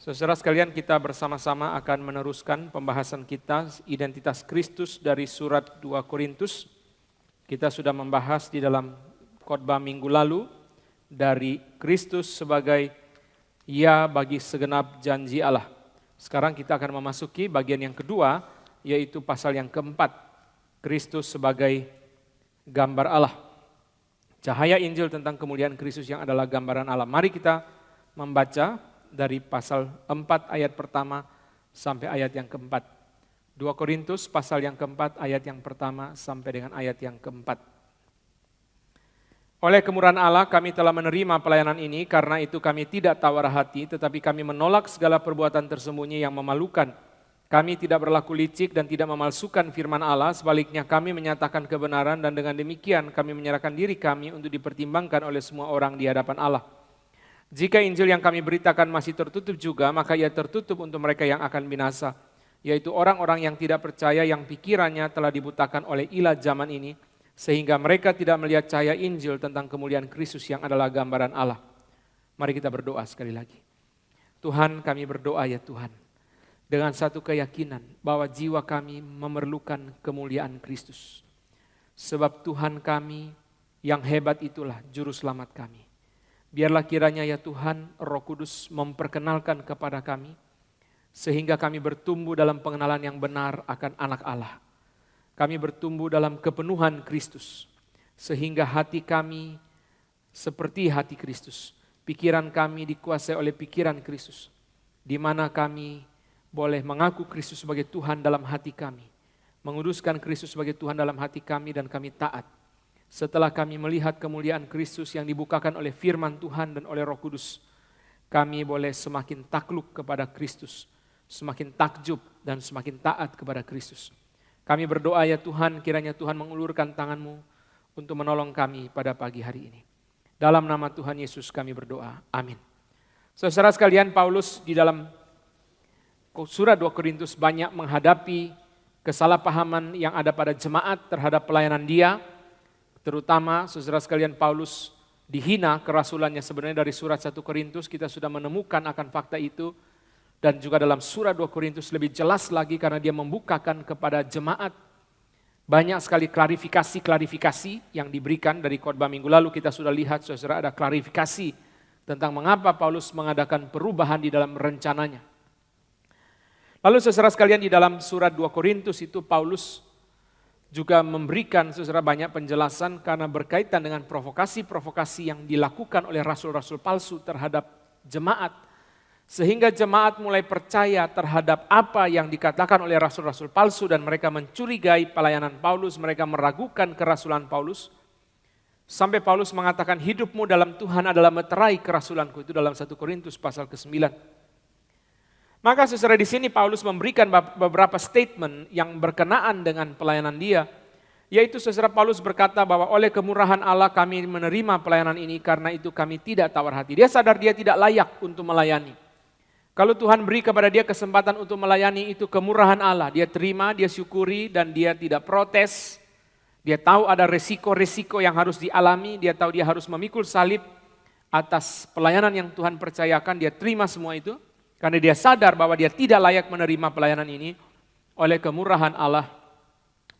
Saudara sekalian, kita bersama-sama akan meneruskan pembahasan kita identitas Kristus dari surat 2 Korintus. Kita sudah membahas di dalam khotbah minggu lalu dari Kristus sebagai ya bagi segenap janji Allah. Sekarang kita akan memasuki bagian yang kedua, yaitu pasal yang keempat, Kristus sebagai gambar Allah. Cahaya Injil tentang kemuliaan Kristus yang adalah gambaran Allah. Mari kita membaca dari pasal 4 ayat pertama sampai ayat yang keempat. 2 Korintus pasal yang keempat ayat yang pertama sampai dengan ayat yang keempat. Oleh kemurahan Allah kami telah menerima pelayanan ini, karena itu kami tidak tawar hati, tetapi kami menolak segala perbuatan tersembunyi yang memalukan. Kami tidak berlaku licik dan tidak memalsukan firman Allah, sebaliknya kami menyatakan kebenaran, dan dengan demikian kami menyerahkan diri kami untuk dipertimbangkan oleh semua orang di hadapan Allah. Jika Injil yang kami beritakan masih tertutup juga, maka ia tertutup untuk mereka yang akan binasa, yaitu orang-orang yang tidak percaya, yang pikirannya telah dibutakan oleh ilah zaman ini, sehingga mereka tidak melihat cahaya Injil tentang kemuliaan Kristus yang adalah gambaran Allah. Mari kita berdoa sekali lagi. Tuhan, kami berdoa ya Tuhan, dengan satu keyakinan bahwa jiwa kami memerlukan kemuliaan Kristus. Sebab Tuhan kami yang hebat itulah juru selamat kami. Biarlah kiranya ya Tuhan, Roh Kudus memperkenalkan kepada kami, sehingga kami bertumbuh dalam pengenalan yang benar akan anak Allah. Kami bertumbuh dalam kepenuhan Kristus, sehingga hati kami seperti hati Kristus. Pikiran kami dikuasai oleh pikiran Kristus, di mana kami boleh mengaku Kristus sebagai Tuhan dalam hati kami, menguduskan Kristus sebagai Tuhan dalam hati kami, dan kami taat. Setelah kami melihat kemuliaan Kristus yang dibukakan oleh firman Tuhan dan oleh Roh Kudus, kami boleh semakin takluk kepada Kristus, semakin takjub dan semakin taat kepada Kristus. Kami berdoa ya Tuhan, kiranya Tuhan mengulurkan tangan-Mu untuk menolong kami pada pagi hari ini. Dalam nama Tuhan Yesus kami berdoa, amin. Saudara sekalian, Paulus di dalam surat 2 Korintus banyak menghadapi kesalahpahaman yang ada pada jemaat terhadap pelayanan dia. Terutama saudara sekalian, Paulus dihina kerasulannya. Sebenarnya dari surat 1 Korintus kita sudah menemukan akan fakta itu. Dan juga dalam surat 2 Korintus lebih jelas lagi, karena dia membukakan kepada jemaat banyak sekali klarifikasi yang diberikan. Dari khotbah minggu lalu kita sudah lihat saudara, ada klarifikasi tentang mengapa Paulus mengadakan perubahan di dalam rencananya. Lalu saudara sekalian, di dalam surat 2 Korintus itu Paulus juga memberikan saudara banyak penjelasan karena berkaitan dengan provokasi-provokasi yang dilakukan oleh rasul-rasul palsu terhadap jemaat. Sehingga jemaat mulai percaya terhadap apa yang dikatakan oleh rasul-rasul palsu, dan mereka mencurigai pelayanan Paulus, mereka meragukan kerasulan Paulus. Sampai Paulus mengatakan, hidupmu dalam Tuhan adalah meterai kerasulanku, itu dalam 1 Korintus pasal ke-9. Maka saudara, di sini Paulus memberikan beberapa statement yang berkenaan dengan pelayanan dia. Yaitu saudara, Paulus berkata bahwa oleh kemurahan Allah kami menerima pelayanan ini, karena itu kami tidak tawar hati. Dia sadar dia tidak layak untuk melayani. Kalau Tuhan beri kepada dia kesempatan untuk melayani, itu kemurahan Allah. Dia terima, dia syukuri, dan dia tidak protes. Dia tahu ada resiko-resiko yang harus dialami. Dia tahu dia harus memikul salib atas pelayanan yang Tuhan percayakan. Dia terima semua itu. Karena dia sadar bahwa dia tidak layak menerima pelayanan ini. Oleh kemurahan Allah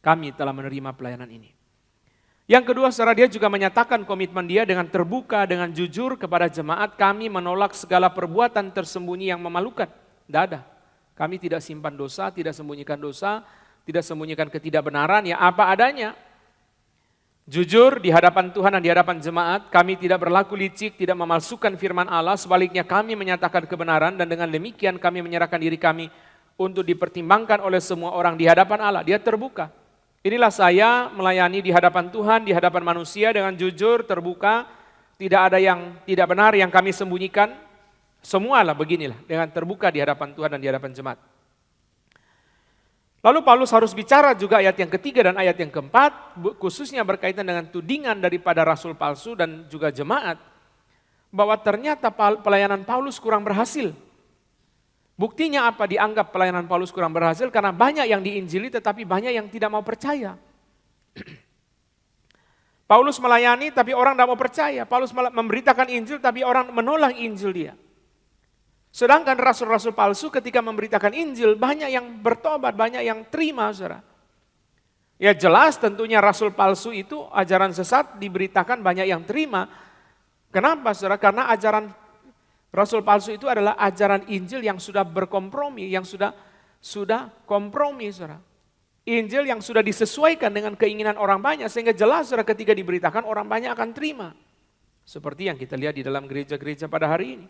kami telah menerima pelayanan ini. Yang kedua, saudara, dia juga menyatakan komitmen dia dengan terbuka, dengan jujur kepada jemaat. Kami menolak segala perbuatan tersembunyi yang memalukan. Tidak ada. Kami tidak simpan dosa, tidak sembunyikan dosa, tidak sembunyikan ketidakbenaran, ya apa adanya. Jujur di hadapan Tuhan dan di hadapan jemaat, kami tidak berlaku licik, tidak memalsukan firman Allah, sebaliknya kami menyatakan kebenaran, dan dengan demikian kami menyerahkan diri kami untuk dipertimbangkan oleh semua orang di hadapan Allah. Dia terbuka. Inilah saya melayani di hadapan Tuhan, di hadapan manusia dengan jujur, terbuka, tidak ada yang tidak benar yang kami sembunyikan. Semualah beginilah, dengan terbuka di hadapan Tuhan dan di hadapan jemaat. Lalu Paulus harus bicara juga ayat yang ketiga dan ayat yang keempat, khususnya berkaitan dengan tudingan daripada rasul palsu dan juga jemaat, bahwa ternyata pelayanan Paulus kurang berhasil. Buktinya apa dianggap pelayanan Paulus kurang berhasil? Karena banyak yang diinjili tetapi banyak yang tidak mau percaya. Paulus melayani tapi orang tidak mau percaya. Paulus memberitakan Injil tapi orang menolak Injil dia. Sedangkan rasul-rasul palsu ketika memberitakan Injil, banyak yang bertobat, banyak yang terima, saudara. Ya jelas tentunya rasul palsu itu ajaran sesat diberitakan banyak yang terima. Kenapa, saudara? Karena ajaran rasul palsu itu adalah ajaran Injil yang sudah berkompromi, yang sudah kompromi, saudara. Injil yang sudah disesuaikan dengan keinginan orang banyak, sehingga jelas, saudara, ketika diberitakan orang banyak akan terima. Seperti yang kita lihat di dalam gereja-gereja pada hari ini.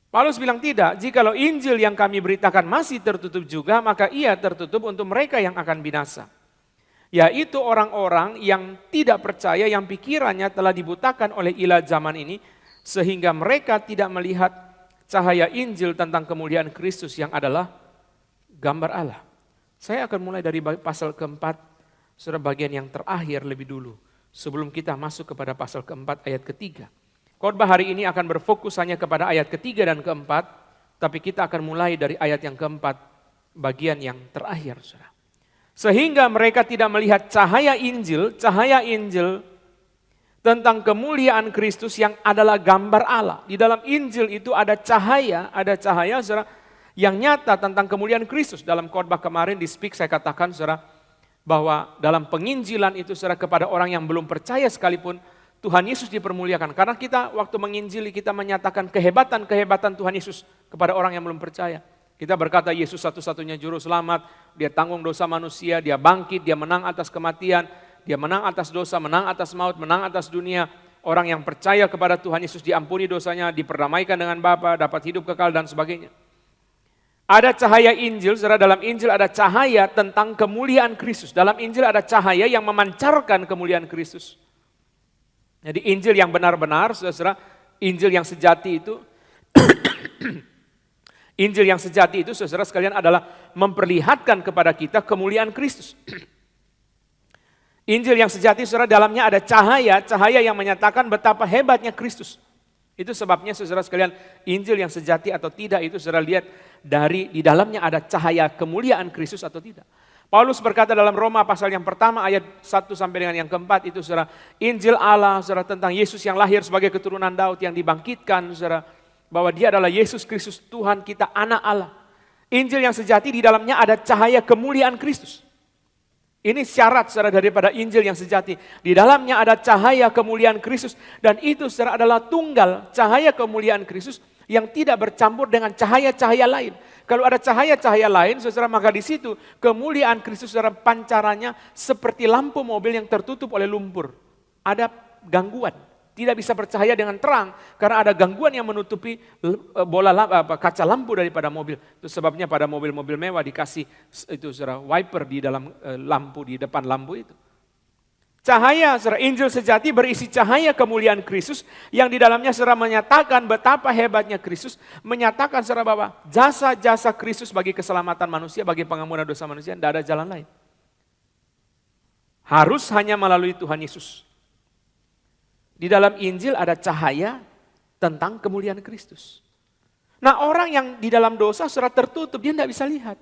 Paulus bilang tidak, jikalau Injil yang kami beritakan masih tertutup juga, maka ia tertutup untuk mereka yang akan binasa. Yaitu orang-orang yang tidak percaya, yang pikirannya telah dibutakan oleh ilah zaman ini, sehingga mereka tidak melihat cahaya Injil tentang kemuliaan Kristus yang adalah gambar Allah. Saya akan mulai dari pasal keempat, saudara, bagian yang terakhir lebih dulu, sebelum kita masuk kepada pasal keempat ayat ketiga. Khotbah hari ini akan berfokus hanya kepada ayat ketiga dan keempat, tapi kita akan mulai dari ayat yang keempat, bagian yang terakhir, saudara. Sehingga mereka tidak melihat cahaya Injil tentang kemuliaan Kristus yang adalah gambar Allah. Di dalam Injil itu ada cahaya, saudara, yang nyata tentang kemuliaan Kristus. Dalam khotbah kemarin di Speak saya katakan, saudara, bahwa dalam penginjilan itu, saudara, kepada orang yang belum percaya sekalipun, Tuhan Yesus dipermuliakan. Karena kita waktu menginjili kita menyatakan kehebatan Tuhan Yesus kepada orang yang belum percaya. Kita berkata Yesus satu-satunya juru selamat, dia tanggung dosa manusia, dia bangkit, dia menang atas kematian, dia menang atas dosa, menang atas maut, menang atas dunia. Orang yang percaya kepada Tuhan Yesus diampuni dosanya, diperdamaikan dengan Bapa, dapat hidup kekal dan sebagainya. Ada cahaya Injil, saudara, dalam Injil ada cahaya tentang kemuliaan Kristus. Dalam Injil ada cahaya yang memancarkan kemuliaan Kristus. Jadi Injil yang benar-benar, saudara, Injil yang sejati itu, Injil yang sejati itu, saudara sekalian, adalah memperlihatkan kepada kita kemuliaan Kristus. Injil yang sejati, saudara, dalamnya ada cahaya yang menyatakan betapa hebatnya Kristus. Itu sebabnya, saudara sekalian, Injil yang sejati atau tidak itu, saudara lihat dari di dalamnya ada cahaya kemuliaan Kristus atau tidak. Paulus berkata dalam Roma pasal yang pertama ayat 1 sampai dengan yang keempat itu, saudara, Injil Allah, saudara, tentang Yesus yang lahir sebagai keturunan Daud yang dibangkitkan, saudara, bahwa dia adalah Yesus Kristus Tuhan kita, anak Allah. Injil yang sejati di dalamnya ada cahaya kemuliaan Kristus. Ini syarat, saudara, daripada Injil yang sejati. Di dalamnya ada cahaya kemuliaan Kristus dan itu, saudara, adalah tunggal cahaya kemuliaan Kristus yang tidak bercampur dengan cahaya-cahaya lain. Kalau ada cahaya-cahaya lain, saudara, maka di situ kemuliaan Kristus, saudara, pancarannya seperti lampu mobil yang tertutup oleh lumpur. Ada gangguan, tidak bisa bercahaya dengan terang karena ada gangguan yang menutupi kaca lampu daripada mobil. Itu sebabnya pada mobil-mobil mewah dikasih itu, saudara, wiper di dalam lampu, di depan lampu itu. Cahaya, saudara, Injil sejati berisi cahaya kemuliaan Kristus yang di dalamnya, saudara, menyatakan betapa hebatnya Kristus, menyatakan, saudara, bahwa jasa-jasa Kristus bagi keselamatan manusia, bagi pengampunan dosa manusia, tidak ada jalan lain. Harus hanya melalui Tuhan Yesus. Di dalam Injil ada cahaya tentang kemuliaan Kristus. Nah, orang yang di dalam dosa, saudara, tertutup, dia tidak bisa lihat.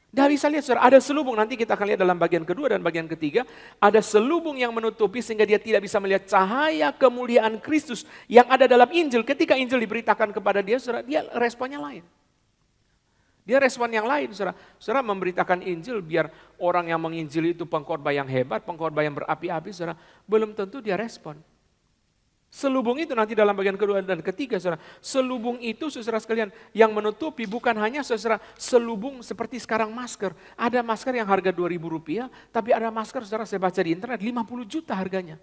Tidak bisa lihat, saudara, ada selubung, nanti kita akan lihat dalam bagian kedua dan bagian ketiga, ada selubung yang menutupi sehingga dia tidak bisa melihat cahaya kemuliaan Kristus yang ada dalam Injil. Ketika Injil diberitakan kepada dia, saudara, dia responnya lain. Dia respon yang lain, saudara. Saudara memberitakan Injil biar orang yang menginjili itu pengkhotbah yang hebat, pengkhotbah yang berapi-api, saudara, belum tentu dia respon. Selubung itu nanti dalam bagian kedua dan ketiga, saudara. Selubung itu, saudara sekalian, yang menutupi bukan hanya, saudara, selubung seperti sekarang masker. Ada masker yang harga Rp2.000, tapi ada masker, saudara, saya baca di internet 50 juta harganya.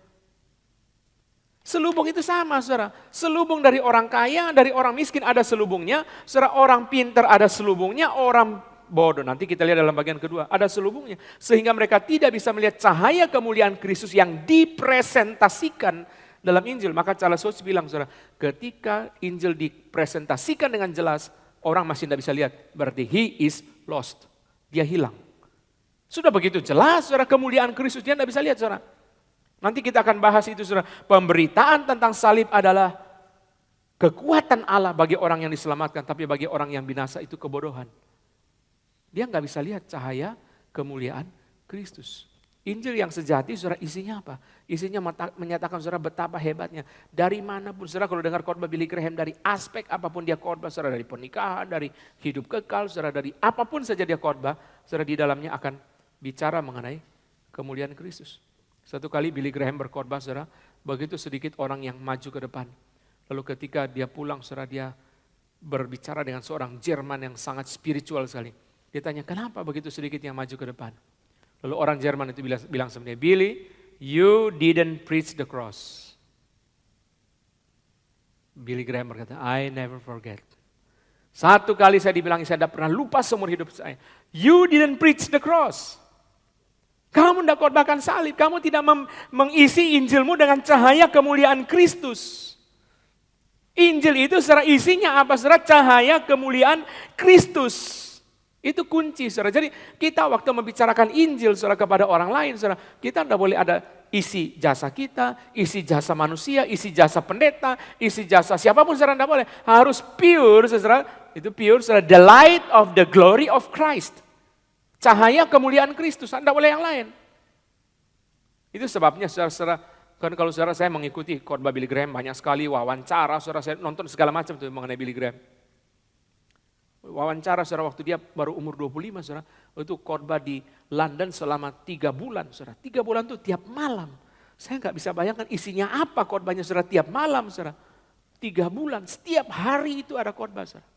Selubung itu sama, saudara. Selubung dari orang kaya, dari orang miskin ada selubungnya. Saudara, orang pintar ada selubungnya, orang bodoh. Nanti kita lihat dalam bagian kedua, ada selubungnya. Sehingga mereka tidak bisa melihat cahaya kemuliaan Kristus yang dipresentasikan dalam Injil. Maka Charles Hodge bilang, saudara, ketika Injil dipresentasikan dengan jelas, orang masih tidak bisa lihat. Berarti he is lost. Dia hilang. Sudah begitu jelas, saudara, kemuliaan Kristus, dia tidak bisa lihat, saudara. Nanti kita akan bahas itu, saudara. Pemberitaan tentang salib adalah kekuatan Allah bagi orang yang diselamatkan, tapi bagi orang yang binasa itu kebodohan. Dia nggak bisa lihat cahaya kemuliaan Kristus. Injil yang sejati, saudara, isinya apa? Isinya menyatakan saudara betapa hebatnya. Dari manapun, saudara, kalau dengar khotbah Billy Graham, dari aspek apapun dia khotbah, saudara, dari pernikahan, dari hidup kekal, saudara, dari apapun saja dia khotbah, saudara, di dalamnya akan bicara mengenai kemuliaan Kristus. Satu kali Billy Graham berkhotbah, saudara, begitu sedikit orang yang maju ke depan. Lalu ketika dia pulang, saudara, dia berbicara dengan seorang Jerman yang sangat spiritual sekali. Dia tanya, kenapa begitu sedikit yang maju ke depan? Lalu orang Jerman itu bilang sama dia, Billy, you didn't preach the cross. Billy Graham berkata, I never forget. Satu kali saya dibilang, saya tidak pernah lupa seumur hidup saya. You didn't preach the cross. Kamu tidak khotbahkan salib, kamu tidak mengisi Injilmu dengan cahaya kemuliaan Kristus. Injil itu secara isinya apa? Secara cahaya kemuliaan Kristus. Itu kunci, saudara. Jadi kita waktu membicarakan Injil, saudara, kepada orang lain, saudara, kita tidak boleh ada isi jasa kita, isi jasa manusia, isi jasa pendeta, isi jasa siapapun, saudara, tidak boleh. Harus pure, saudara. Itu pure, saudara. The light of the glory of Christ. Cahaya kemuliaan Kristus, tidak boleh yang lain. Itu sebabnya, saudara, kan kalau saudara saya mengikuti khotbah Billy Graham banyak sekali, wawancara, saudara, saya nonton segala macam tuh mengenai Billy Graham. Wawancara saudara waktu dia baru umur 25 saudara, itu khotbah di London selama 3 bulan saudara. 3 bulan itu tiap malam. Saya nggak bisa bayangkan isinya apa khotbahnya saudara tiap malam saudara. 3 bulan, setiap hari itu ada khotbah saudara.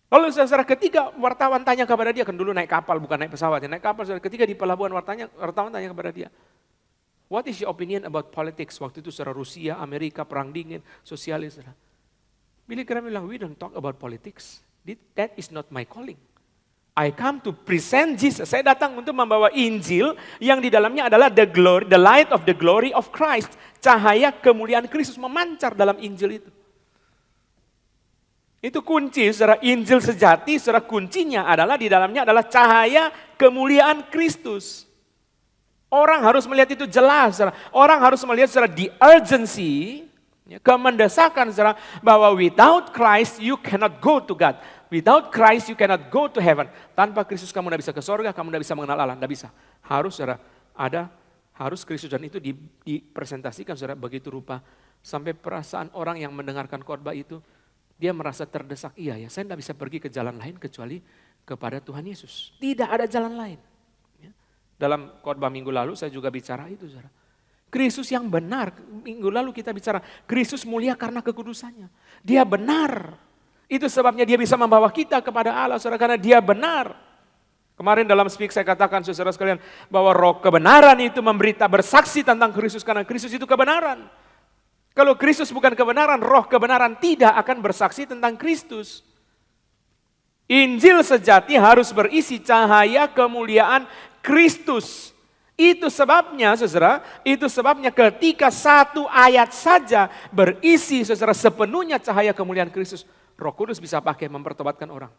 Lalu saudara ketika wartawan tanya kepada dia, kan dulu naik kapal bukan naik pesawat, naik kapal saudara, ketika di pelabuhan wartawan tanya kepada dia, what is your opinion about politics? Waktu itu saudara Rusia, Amerika, perang dingin, sosialis saudara. Billy Graham bilang, we don't talk about politics. That is not my calling. I come to present Jesus. Saya datang untuk membawa Injil yang di dalamnya adalah the light of the glory of Christ. Cahaya kemuliaan Kristus memancar dalam Injil itu. Itu kunci, saudara, Injil sejati, saudara, kuncinya adalah di dalamnya adalah cahaya kemuliaan Kristus. Orang harus melihat itu jelas, saudara. Orang harus melihat secara the urgency, kemendesakan, saudara, bahwa without Christ you cannot go to God. Without Christ you cannot go to heaven. Tanpa Kristus kamu tidak bisa ke sorga, kamu tidak bisa mengenal Allah, tidak bisa. Harus, saudara, harus Kristus, dan itu dipresentasikan, saudara, begitu rupa sampai perasaan orang yang mendengarkan khotbah itu dia merasa terdesak. Iya ya, saya tidak bisa pergi ke jalan lain kecuali kepada Tuhan Yesus. Tidak ada jalan lain. Dalam khotbah minggu lalu saya juga bicara itu, saudara. Kristus yang benar, minggu lalu kita bicara, Kristus mulia karena kekudusannya. Dia benar. Itu sebabnya dia bisa membawa kita kepada Allah, saudara, karena dia benar. Kemarin dalam speak saya katakan, saudara sekalian, bahwa roh kebenaran itu bersaksi tentang Kristus, karena Kristus itu kebenaran. Kalau Kristus bukan kebenaran, roh kebenaran tidak akan bersaksi tentang Kristus. Injil sejati harus berisi cahaya kemuliaan Kristus. Itu sebabnya, saudara, itu sebabnya ketika satu ayat saja berisi, saudara, sepenuhnya cahaya kemuliaan Kristus, Roh Kudus bisa pakai mempertobatkan orang.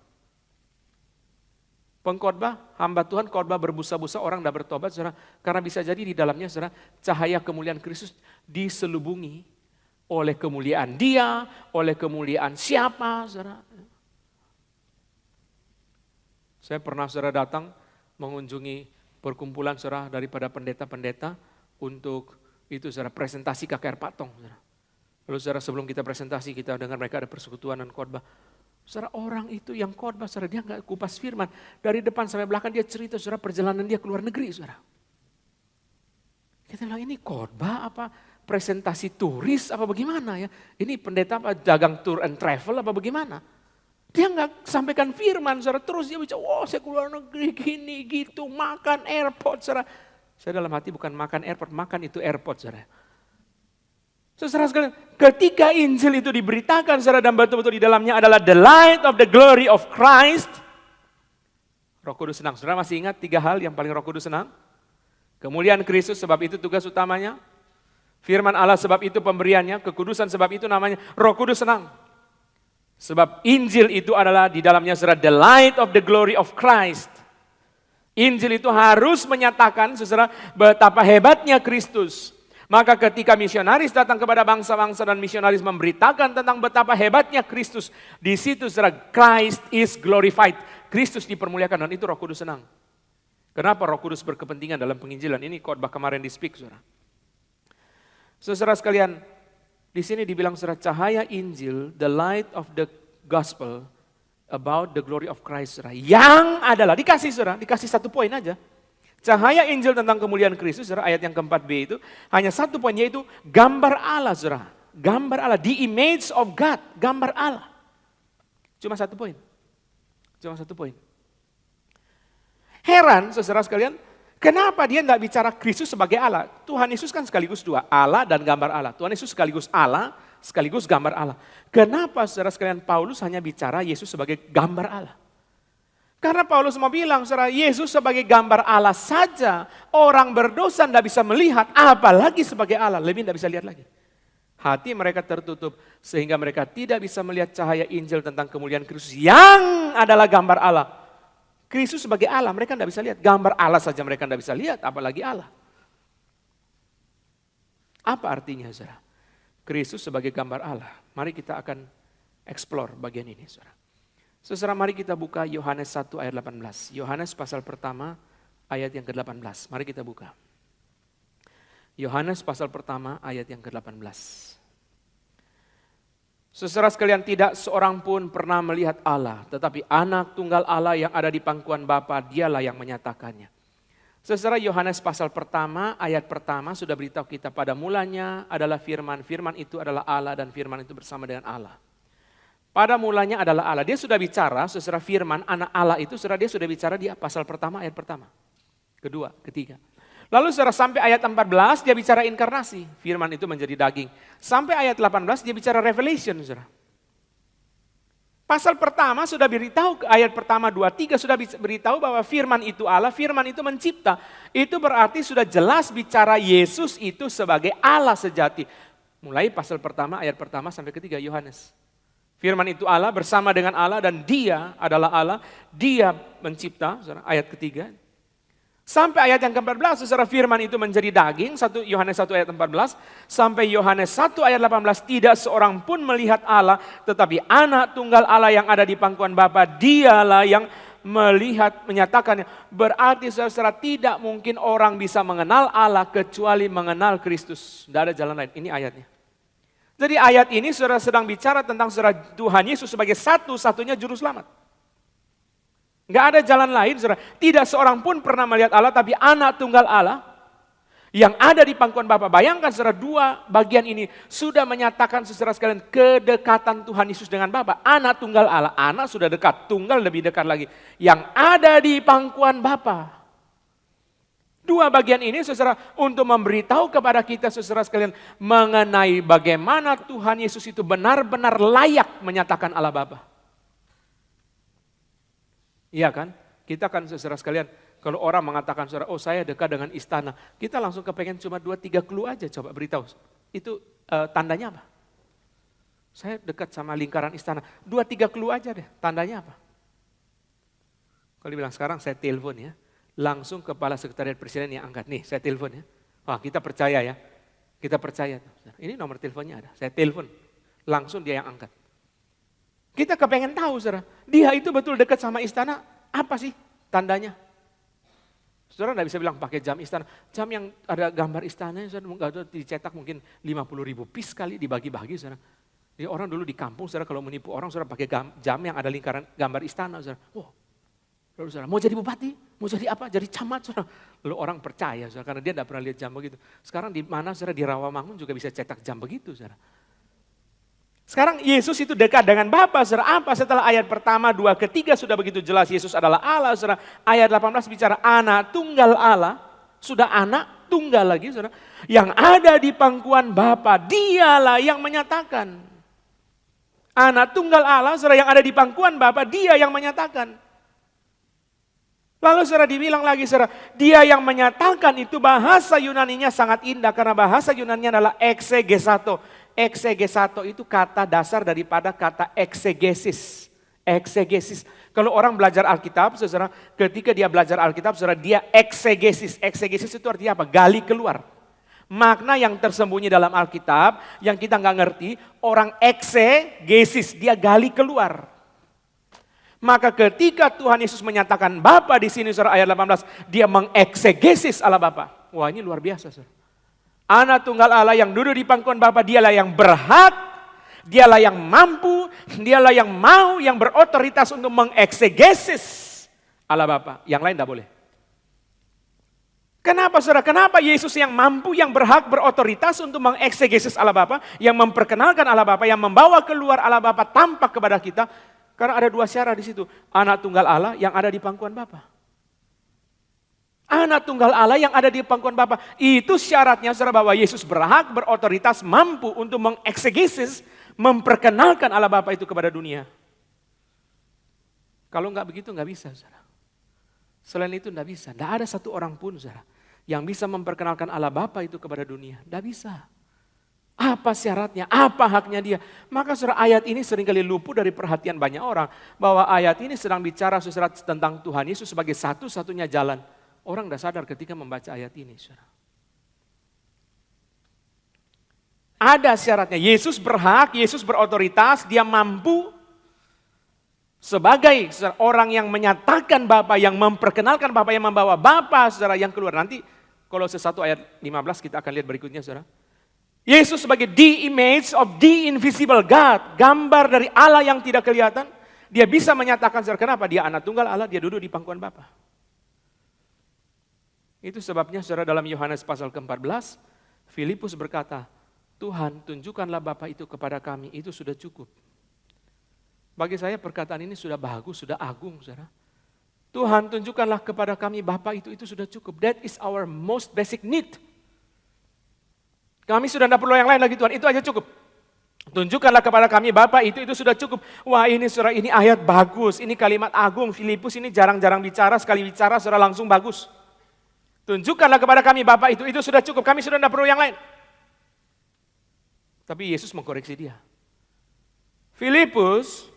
Pengkhotbah, hamba Tuhan khotbah berbusa-busa, orang tidak bertobat, saudara, karena bisa jadi di dalamnya, saudara, cahaya kemuliaan Kristus diselubungi oleh kemuliaan dia, oleh kemuliaan siapa, saudara. Saya pernah, saudara, datang mengunjungi perkumpulan, saudara, daripada pendeta-pendeta untuk itu, saudara, presentasi KKR Patong, saudara. Lalu, saudara, sebelum kita presentasi, kita dengar mereka ada persekutuan dan khotbah. Saudara, orang itu yang khotbah, saudara, dia nggak kupas firman. Dari depan sampai belakang dia cerita, saudara, perjalanan dia ke luar negeri, saudara. Kita bilang, ini khotbah apa presentasi turis apa bagaimana ya? Ini pendeta apa dagang tour and travel apa bagaimana? Dia nggak sampaikan firman, saudara. Terus dia bicara, wah, saya keluar negeri gini gitu, makan airport, saudara. Saya dalam hati bukan makan airport, makan itu airport, saudara. Saudara sekalian, ketika Injil itu diberitakan, saudara, dan betul-betul di dalamnya adalah the light of the glory of Christ, Roh Kudus senang. Saudara masih ingat 3 hal yang paling Roh Kudus senang? Kemuliaan Kristus, sebab itu tugas utamanya. Firman Allah, sebab itu pemberiannya. Kekudusan, sebab itu namanya. Roh Kudus senang. Sebab Injil itu adalah di dalamnya, saudara, the light of the glory of Christ. Injil itu harus menyatakan, saudara, betapa hebatnya Kristus. Maka ketika misionaris datang kepada bangsa-bangsa dan misionaris memberitakan tentang betapa hebatnya Kristus, di situ, saudara, Christ is glorified. Kristus dipermuliakan, dan itu Roh Kudus senang. Kenapa Roh Kudus berkepentingan dalam penginjilan? Ini khotbah kemarin di Speak, saudara. Saudara sekalian, di sini dibilang saudara, cahaya Injil, the light of the gospel about the glory of Christ, saudara. Yang adalah, dikasih saudara, dikasih satu poin aja. Cahaya Injil tentang kemuliaan Kristus, saudara, ayat yang keempat B itu, hanya satu poin, yaitu gambar Allah, saudara. Gambar Allah, the image of God, gambar Allah. Cuma satu poin. Cuma satu poin. Heran, saudara sekalian, kenapa dia tidak bicara Kristus sebagai Allah? Tuhan Yesus kan sekaligus dua, Allah dan gambar Allah. Tuhan Yesus sekaligus Allah, sekaligus gambar Allah. Kenapa saudara sekalian Paulus hanya bicara Yesus sebagai gambar Allah? Karena Paulus mau bilang, saudara, Yesus sebagai gambar Allah saja, orang berdosa tidak bisa melihat, apalagi sebagai Allah, lebih tidak bisa lihat lagi. Hati mereka tertutup, sehingga mereka tidak bisa melihat cahaya Injil tentang kemuliaan Kristus yang adalah gambar Allah. Kristus sebagai Allah, mereka tidak bisa lihat. Gambar Allah saja mereka tidak bisa lihat, apalagi Allah. Apa artinya, saudara? Kristus sebagai gambar Allah. Mari kita akan explore bagian ini, saudara. Saudara, mari kita buka Yohanes 1 ayat 18. Yohanes pasal pertama ayat yang ke-18. Mari kita buka. Yohanes pasal pertama ayat yang ke-18. Saudara sekalian, tidak seorang pun pernah melihat Allah, tetapi anak tunggal Allah yang ada di pangkuan Bapa, dialah yang menyatakannya. Saudara, Yohanes pasal pertama, ayat pertama sudah beritahu kita pada mulanya adalah firman, firman itu adalah Allah dan firman itu bersama dengan Allah. Pada mulanya adalah Allah. Dia sudah bicara, saudara, firman, anak Allah itu, saudara, dia sudah bicara di pasal pertama, ayat pertama. Kedua, ketiga. Lalu saudara sampai ayat 14 dia bicara inkarnasi, firman itu menjadi daging. Sampai ayat 18 dia bicara revelation, saudara. Pasal pertama sudah beritahu, ayat pertama 2, 3 sudah beritahu bahwa firman itu Allah, firman itu mencipta. Itu berarti sudah jelas bicara Yesus itu sebagai Allah sejati. Mulai pasal pertama, ayat pertama sampai ketiga Yohanes. Firman itu Allah bersama dengan Allah dan dia adalah Allah, dia mencipta, saudara, ayat ketiga. Sampai ayat yang ke-14, saudara, firman itu menjadi daging, Yohanes 1 ayat 14, sampai Yohanes 1 ayat 18, tidak seorang pun melihat Allah, tetapi anak tunggal Allah yang ada di pangkuan Bapa, dialah yang melihat, menyatakannya. Berarti saudara, tidak mungkin orang bisa mengenal Allah kecuali mengenal Kristus. Tidak ada jalan lain, ini ayatnya. Jadi ayat ini saudara sedang bicara tentang saudara Tuhan Yesus sebagai satu-satunya juru selamat. Enggak ada jalan lain, saudara. Tidak seorang pun pernah melihat Allah, tapi anak tunggal Allah yang ada di pangkuan Bapa. Bayangkan saudara, dua bagian ini sudah menyatakan saudara sekalian kedekatan Tuhan Yesus dengan Bapa. Anak tunggal Allah, anak sudah dekat, tunggal lebih dekat lagi. Yang ada di pangkuan Bapa. Dua bagian ini saudara untuk memberitahu kepada kita saudara sekalian mengenai bagaimana Tuhan Yesus itu benar-benar layak menyatakan Allah Bapa. Iya kan? Kita kan saudara sekalian, kalau orang mengatakan saudara, oh saya dekat dengan istana, kita langsung kepengen cuma 2-3 clue aja, coba beritahu. Itu tandanya apa? Saya dekat sama lingkaran istana, 2-3 clue aja deh, tandanya apa? Kalau dibilang sekarang saya telepon ya, langsung kepala sekretariat presiden yang angkat, nih saya telepon ya. Wah kita percaya ya, kita percaya. Ini nomor teleponnya ada, saya telepon, langsung dia yang angkat. Kita kepengen tahu, saudara, dia itu betul dekat sama istana, apa sih tandanya? Saudara tidak bisa bilang pakai jam istana, jam yang ada gambar istana, saudara, dicetak mungkin 50.000 piece kali dibagi-bagi, saudara. Jadi orang dulu di kampung, saudara, kalau menipu orang, saudara pakai jam yang ada lingkaran gambar istana, saudara. Oh, lalu saudara, mau jadi bupati, mau jadi apa? Jadi camat, saudara. Lalu orang percaya, saudara, karena dia tidak pernah lihat jam begitu. Sekarang di mana, saudara, di Rawamangun juga bisa cetak jam begitu, saudara. Sekarang Yesus itu dekat dengan Bapa, saudara. Apa setelah ayat pertama, 2, ketiga sudah begitu jelas Yesus adalah Allah, saudara. Ayat 18 bicara anak tunggal Allah, sudah anak tunggal lagi, saudara. Yang ada di pangkuan Bapa, dialah yang menyatakan. Anak tunggal Allah, saudara, yang ada di pangkuan Bapa, dia yang menyatakan. Lalu saudara dibilang lagi, saudara, dia yang menyatakan itu bahasa Yunaninya sangat indah karena bahasa Yunaninya adalah exegesato. Exegesato itu kata dasar daripada kata exegesis. Exegesis. Kalau orang belajar Alkitab, saudara, ketika dia belajar Alkitab, saudara, dia exegesis. Exegesis itu artinya apa? Gali keluar. Makna yang tersembunyi dalam Alkitab, yang kita nggak ngerti, orang exegesis, dia gali keluar. Maka ketika Tuhan Yesus menyatakan Bapa di sini saudara ayat 18, dia mengeksegesis Allah Bapa. Wah, ini luar biasa saudara. Anak tunggal Allah yang duduk di pangkuan Bapa, dialah yang berhak, dialah yang mampu, dialah yang mau, yang berotoritas untuk mengeksegesis Allah Bapa. Yang lain tidak boleh. Kenapa saudara? Kenapa Yesus yang mampu, yang berhak, berotoritas untuk mengeksegesis Allah Bapa, yang memperkenalkan Allah Bapa, yang membawa keluar Allah Bapa tampak kepada kita? Karena ada dua syarat di situ. Anak tunggal Allah yang ada di pangkuan Bapa. Anak tunggal Allah yang ada di pangkuan Bapa. Itu syaratnya saudara, bahwa Yesus berhak, berotoritas, mampu untuk mengeksegesis, memperkenalkan Allah Bapa itu kepada dunia. Kalau enggak begitu enggak bisa saudara. Selain itu enggak bisa. Enggak ada satu orang pun saudara yang bisa memperkenalkan Allah Bapa itu kepada dunia. Enggak bisa. Apa syaratnya? Apa haknya dia? Maka saudara, ayat ini seringkali luput dari perhatian banyak orang. Bahwa ayat ini sedang bicara saudara tentang Tuhan Yesus sebagai satu-satunya jalan. Orang tidak sadar ketika membaca ayat ini saudara. Ada syaratnya. Yesus berhak, Yesus berotoritas, dia mampu. Sebagai orang yang menyatakan Bapa, yang memperkenalkan Bapa, yang membawa Bapa saudara yang keluar. Nanti Kolose 1 ayat 15 kita akan lihat berikutnya saudara. Yesus sebagai the image of the invisible God, gambar dari Allah yang tidak kelihatan, dia bisa menyatakan kenapa dia anak tunggal Allah, dia duduk di pangkuan Bapa. Itu sebabnya saudara dalam Yohanes pasal ke-14, Filipus berkata, Tuhan tunjukkanlah Bapa itu kepada kami, itu sudah cukup. Bagi saya perkataan ini sudah bagus, sudah agung saudara. Tuhan tunjukkanlah kepada kami Bapa itu sudah cukup. That is our most basic need. Kami sudah tidak perlu yang lain lagi Tuhan, itu aja cukup. Tunjukkanlah kepada kami Bapa itu sudah cukup. Wah ini saudara, ini ayat bagus, ini kalimat agung. Filipus ini jarang-jarang bicara, sekali bicara saudara langsung bagus. Tunjukkanlah kepada kami Bapa itu sudah cukup, kami sudah tidak perlu yang lain. Tapi Yesus mengkoreksi dia. Filipus,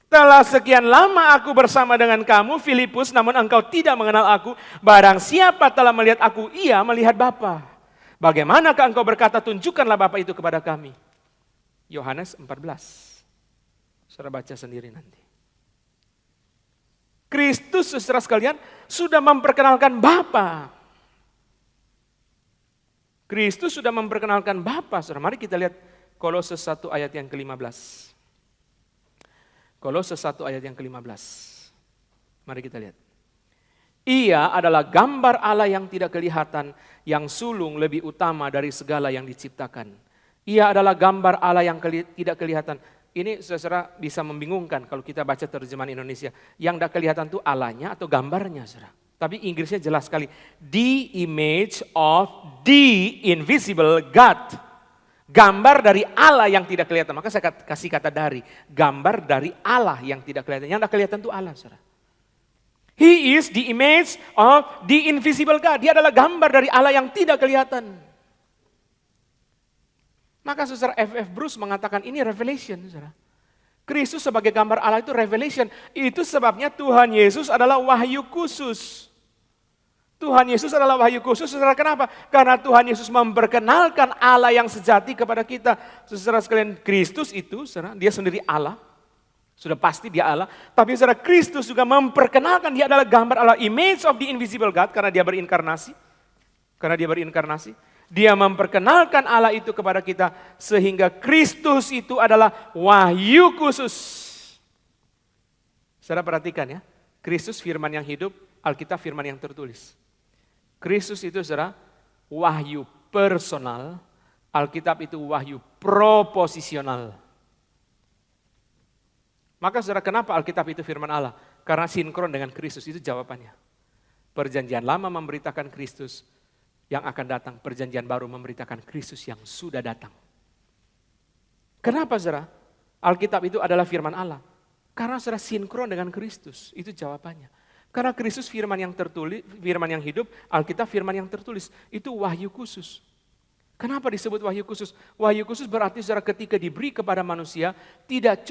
telah sekian lama aku bersama dengan kamu Filipus, namun engkau tidak mengenal aku. Barang siapa telah melihat aku, ia melihat Bapa. Bagaimanakah engkau berkata, tunjukkanlah Bapa itu kepada kami? Yohanes 14. Saudara baca sendiri nanti. Kristus saudara sekalian sudah memperkenalkan Bapa. Kristus sudah memperkenalkan Bapa. Saudara, mari kita lihat Kolose 1 ayat yang ke-15. Kolose 1 ayat yang ke-15. Mari kita lihat. Ia adalah gambar Allah yang tidak kelihatan, yang sulung lebih utama dari segala yang diciptakan. Ia adalah gambar Allah yang tidak kelihatan. Ini saudara bisa membingungkan kalau kita baca terjemahan Indonesia. Yang tidak kelihatan itu Allahnya atau gambarnya saudara. Tapi Inggrisnya jelas sekali. The image of the invisible God. Gambar dari Allah yang tidak kelihatan. Maka saya kasih kata dari. Gambar dari Allah yang tidak kelihatan. Yang tidak kelihatan itu Allah saudara. He is the image of the invisible God. Dia adalah gambar dari Allah yang tidak kelihatan. Maka saudara F.F. Bruce mengatakan ini revelation. Saudara. Kristus sebagai gambar Allah itu revelation. Itu sebabnya Tuhan Yesus adalah wahyu khusus. Tuhan Yesus adalah wahyu khusus. Saudara kenapa? Karena Tuhan Yesus memperkenalkan Allah yang sejati kepada kita. Saudara sekalian Kristus itu, saudara, dia sendiri Allah. Sudah pasti dia Allah. Tapi saudara Kristus juga memperkenalkan dia adalah gambar Allah. Image of the invisible God karena dia berinkarnasi. Karena dia berinkarnasi. Dia memperkenalkan Allah itu kepada kita. Sehingga Kristus itu adalah wahyu khusus. Saudara perhatikan ya. Kristus firman yang hidup, Alkitab firman yang tertulis. Kristus itu saudara wahyu personal. Alkitab itu wahyu proposisional. Maka saudara kenapa Alkitab itu firman Allah? Karena sinkron dengan Kristus, itu jawabannya. Perjanjian lama memberitakan Kristus yang akan datang, perjanjian baru memberitakan Kristus yang sudah datang. Kenapa saudara? Alkitab itu adalah firman Allah. Karena saudara sinkron dengan Kristus, itu jawabannya. Karena Kristus firman yang tertulis, firman yang hidup, Alkitab firman yang tertulis, itu wahyu khusus. Kenapa disebut wahyu khusus? Wahyu khusus berarti saudara ketika diberi kepada manusia, tidak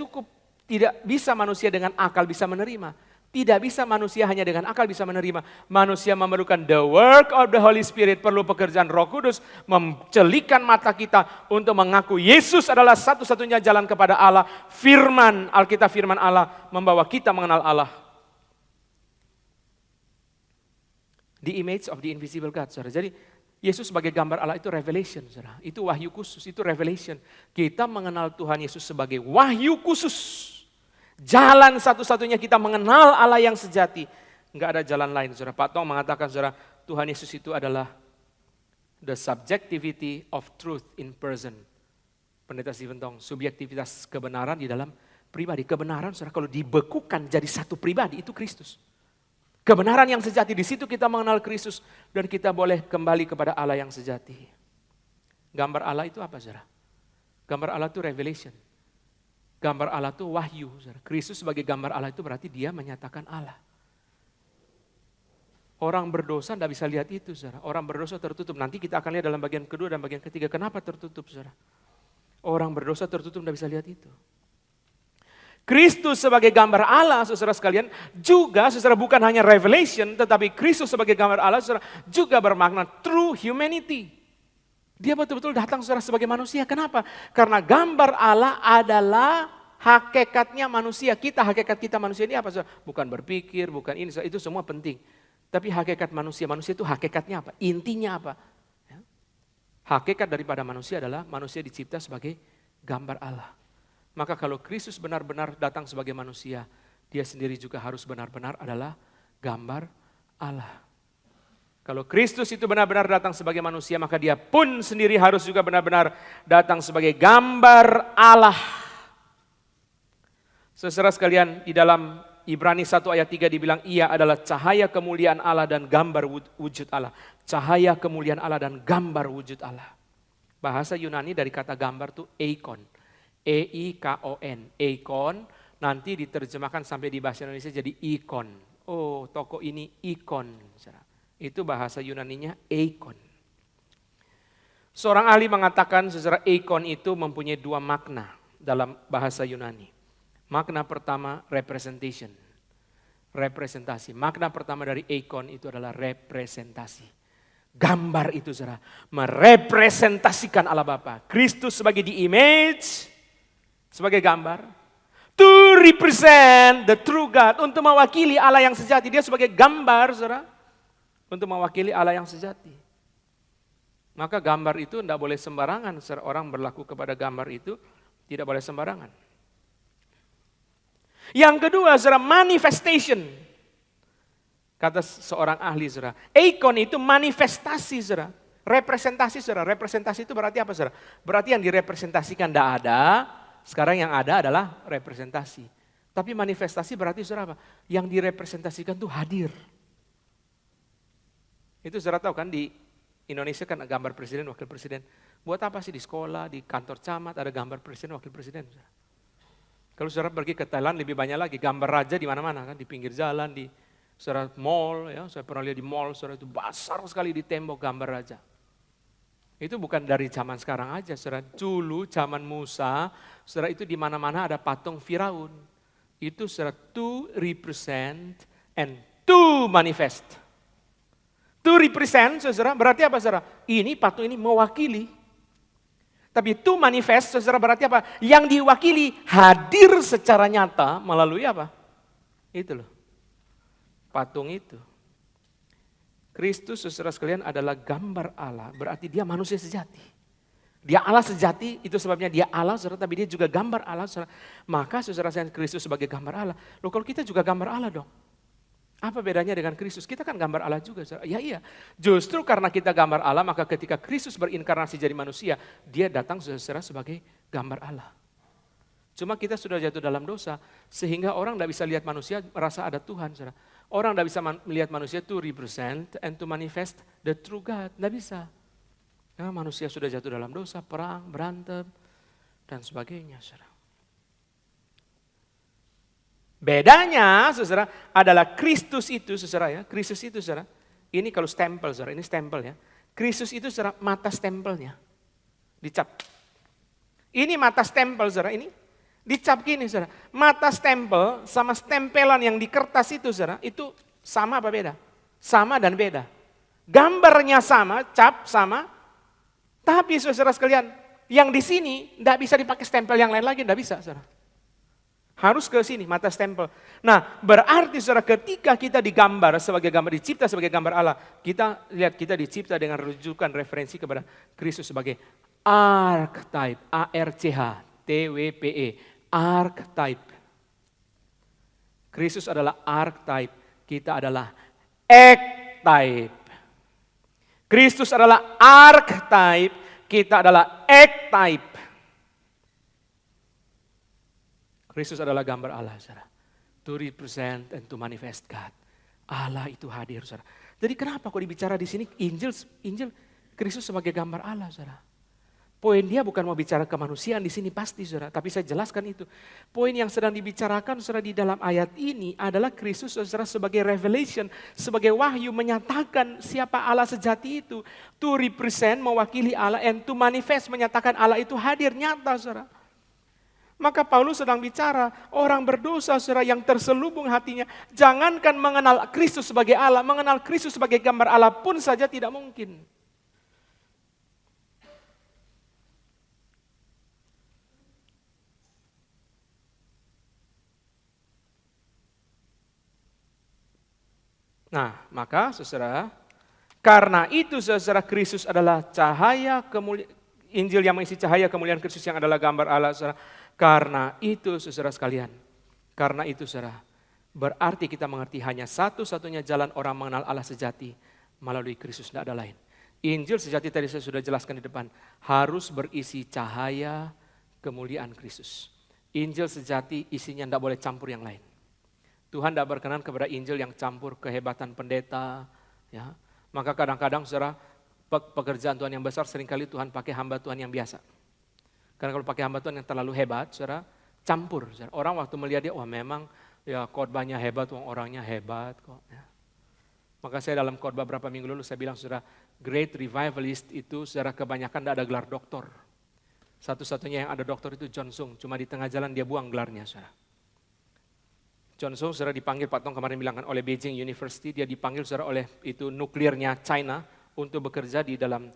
bisa manusia dengan akal bisa menerima. Tidak bisa manusia hanya dengan akal bisa menerima. Manusia memerlukan the work of the Holy Spirit, perlu pekerjaan Roh Kudus, mencelikan mata kita untuk mengaku Yesus adalah satu-satunya jalan kepada Allah. Firman, Alkitab firman Allah membawa kita mengenal Allah. The image of the invisible God, saudara. Jadi Yesus sebagai gambar Allah itu revelation, saudara. Itu wahyu khusus, itu revelation. Kita mengenal Tuhan Yesus sebagai wahyu khusus. Jalan satu-satunya kita mengenal Allah yang sejati. Enggak ada jalan lain, saudara. Pak Tong mengatakan, saudara, Tuhan Yesus itu adalah the subjectivity of truth in person. Pendeta Stephen Tong, subjektivitas kebenaran di dalam pribadi. Kebenaran, saudara, kalau dibekukan jadi satu pribadi, itu Kristus. Kebenaran yang sejati, di situ kita mengenal Kristus. Dan kita boleh kembali kepada Allah yang sejati. Gambar Allah itu apa, saudara? Gambar Allah itu revelation. Gambar Allah itu wahyu. Kristus sebagai gambar Allah itu berarti dia menyatakan Allah. Orang berdosa tidak bisa lihat itu, saudara. Orang berdosa tertutup. Nanti kita akan lihat dalam bagian kedua dan bagian ketiga. Kenapa tertutup, saudara? Orang berdosa tertutup tidak bisa lihat itu. Kristus sebagai gambar Allah, saudara sekalian, juga, saudara, bukan hanya revelation, tetapi Kristus sebagai gambar Allah, saudara, juga bermakna true humanity. Dia betul-betul datang, saudara, sebagai manusia. Kenapa? Karena gambar Allah adalah hakikatnya manusia. Hakikat kita manusia ini apa, saudara? Bukan berpikir, bukan ini, itu semua penting. Tapi hakikat manusia itu hakikatnya apa? Intinya apa? Ya. Hakikat daripada manusia adalah manusia dicipta sebagai gambar Allah. Maka kalau Kristus benar-benar datang sebagai manusia, dia sendiri juga harus benar-benar adalah gambar Allah. Kalau Kristus itu benar-benar datang sebagai manusia, maka dia pun sendiri harus juga benar-benar datang sebagai gambar Allah. Saudara sekalian, di dalam Ibrani 1 ayat 3 dibilang, ia adalah cahaya kemuliaan Allah dan gambar wujud Allah. Cahaya kemuliaan Allah dan gambar wujud Allah. Bahasa Yunani dari kata gambar itu eikon. E-I-K-O-N. Eikon, nanti diterjemahkan sampai di bahasa Indonesia jadi ikon. Oh, toko ini ikon. Itu bahasa Yunaninya eikon. Seorang ahli mengatakan saudara eikon itu mempunyai dua makna dalam bahasa Yunani. Makna pertama representation. Representasi. Makna pertama dari eikon itu adalah representasi. Gambar itu saudara. Merepresentasikan Allah Bapa. Kristus sebagai the image, sebagai gambar. To represent the true God. Untuk mewakili Allah yang sejati. Dia sebagai gambar saudara. Untuk mewakili Allah yang sejati. Maka gambar itu tidak boleh sembarangan. Orang berlaku kepada gambar itu tidak boleh sembarangan. Yang kedua, saudara, manifestation. Kata seorang ahli, saudara. Eikon itu manifestasi, saudara. Representasi, saudara. Representasi itu berarti apa, saudara? Berarti yang direpresentasikan tidak ada. Sekarang yang ada adalah representasi. Tapi manifestasi berarti, saudara, apa? Yang direpresentasikan itu hadir. Itu saudara tahu kan di Indonesia kan gambar presiden, wakil presiden. Buat apa sih di sekolah, di kantor camat ada gambar presiden, wakil presiden. Saudara. Kalau saudara pergi ke Thailand lebih banyak lagi gambar raja di mana-mana kan, di pinggir jalan, di saudara mall, ya, saya pernah lihat di mall, saudara itu besar sekali di tembok gambar raja. Itu bukan dari zaman sekarang aja, saudara. Dulu zaman Musa, saudara itu di mana-mana ada patung Firaun. Itu saudara to represent and to manifest. To represent, saudara, berarti apa, saudara? Ini patung ini mewakili. Tapi to manifest, saudara, berarti apa? Yang diwakili hadir secara nyata melalui apa? Itu loh. Patung itu. Kristus, saudara sekalian, adalah gambar Allah. Berarti dia manusia sejati. Dia Allah sejati, itu sebabnya dia Allah, saudara, tapi dia juga gambar Allah, saudara. Maka, saudara sekalian, Kristus sebagai gambar Allah. Loh, kalau kita juga gambar Allah dong. Apa bedanya dengan Kristus? Kita kan gambar Allah juga. Ya iya, justru karena kita gambar Allah, maka ketika Kristus berinkarnasi jadi manusia, dia datang sebagai gambar Allah. Cuma kita sudah jatuh dalam dosa, sehingga orang tidak bisa lihat manusia merasa ada Tuhan. Saudara. Orang tidak bisa melihat manusia to represent and to manifest the true God. Tidak bisa. Ya, manusia sudah jatuh dalam dosa, perang, berantem, dan sebagainya. Saudara. Bedanya, saudara, adalah Kristus itu, saudara ya. Kristus itu, saudara. Ini kalau stempel, saudara. Ini stempel ya. Kristus itu, saudara, mata stempelnya. Dicap. Ini mata stempel, saudara. Ini Dicap gini saudara, mata stempel sama stempelan yang di kertas itu saudara, itu sama apa beda? Sama dan beda. Gambarnya sama, cap sama, tapi saudara sekalian, yang di sini tidak bisa dipakai stempel yang lain lagi, tidak bisa saudara. Harus ke sini, mata stempel. Nah, berarti saudara ketika kita digambar sebagai gambar, dicipta sebagai gambar Allah, kita lihat kita dicipta dengan rujukan referensi kepada Kristus sebagai archetype, ARCHTWPE. Archetype. Kristus adalah archetype, kita adalah ektype. Kristus adalah archetype, kita adalah ektype. Kristus adalah gambar Allah, saudara. To represent and to manifest God. Allah itu hadir, saudara. Jadi kenapa kok dibicara di sini Injil Kristus sebagai gambar Allah, saudara? Poin dia bukan mau bicara kemanusiaan di sini pasti saudara, tapi saya jelaskan itu. Poin yang sedang dibicarakan saudara di dalam ayat ini adalah Kristus saudara sebagai revelation, sebagai wahyu menyatakan siapa Allah sejati itu. To represent, mewakili Allah, and to manifest, menyatakan Allah itu hadir nyata saudara. Maka Paulus sedang bicara, orang berdosa saudara yang terselubung hatinya, jangankan mengenal Kristus sebagai Allah, mengenal Kristus sebagai gambar Allah pun saja tidak mungkin. Nah, maka saudara, karena itu saudara Kristus adalah cahaya kemuliaan, Injil yang mengisi cahaya kemuliaan Kristus yang adalah gambar Allah saudara. Karena itu saudara sekalian, karena itu saudara, berarti kita mengerti hanya satu-satunya jalan orang mengenal Allah sejati, melalui Kristus, tidak ada lain. Injil sejati tadi saya sudah jelaskan di depan, harus berisi cahaya kemuliaan Kristus. Injil sejati isinya tidak boleh campur yang lain. Tuhan tidak berkenan kepada Injil yang campur kehebatan pendeta. Ya. Maka kadang-kadang saudara, pekerjaan Tuhan yang besar seringkali Tuhan pakai hamba Tuhan yang biasa. Karena kalau pakai hamba Tuhan yang terlalu hebat, saudara, campur. Saudara. Orang waktu melihat dia, wah memang ya khotbahnya hebat, orangnya hebat kok. Ya. Maka saya dalam khotbah beberapa minggu lalu saya bilang, saudara, great revivalist itu saudara kebanyakan tidak ada gelar doktor. Satu-satunya yang ada doktor itu John Sung, cuma di tengah jalan dia buang gelarnya saudara. John Sung saudara dipanggil, Pak Tong kemarin bilang kan, oleh Beijing University, dia dipanggil saudara oleh itu nuklirnya China untuk bekerja di dalam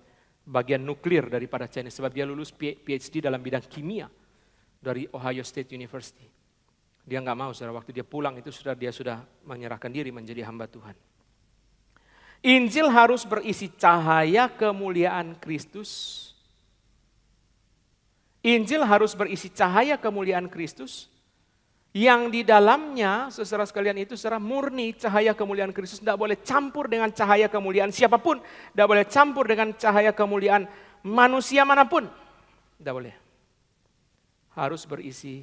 bagian nuklir daripada China. Sebab dia lulus PhD dalam bidang kimia dari Ohio State University. Dia nggak mau saudara, waktu dia pulang itu dia sudah menyerahkan diri menjadi hamba Tuhan. Injil harus berisi cahaya kemuliaan Kristus. Injil harus berisi cahaya kemuliaan Kristus. Yang di dalamnya, saudara sekalian itu saudara murni cahaya kemuliaan Kristus. Tidak boleh campur dengan cahaya kemuliaan siapapun. Tidak boleh campur dengan cahaya kemuliaan manusia manapun. Tidak boleh. Harus berisi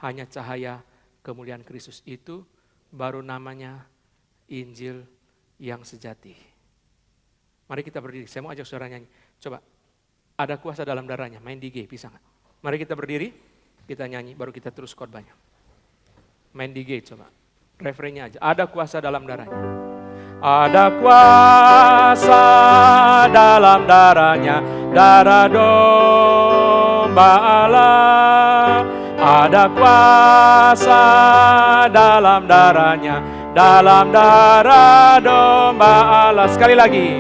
hanya cahaya kemuliaan Kristus. Itu baru namanya Injil yang sejati. Mari kita berdiri. Saya mau ajak saudara nyanyi. Coba, ada kuasa dalam darahnya. Main DJ, bisa nggak? Mari kita berdiri, kita nyanyi, baru kita terus khotbahnya. Main DJ coba, referennya aja. Ada kuasa dalam darahnya. Ada kuasa dalam darahnya, darah domba Allah. Ada kuasa dalam darahnya, dalam darah domba Allah. Sekali lagi.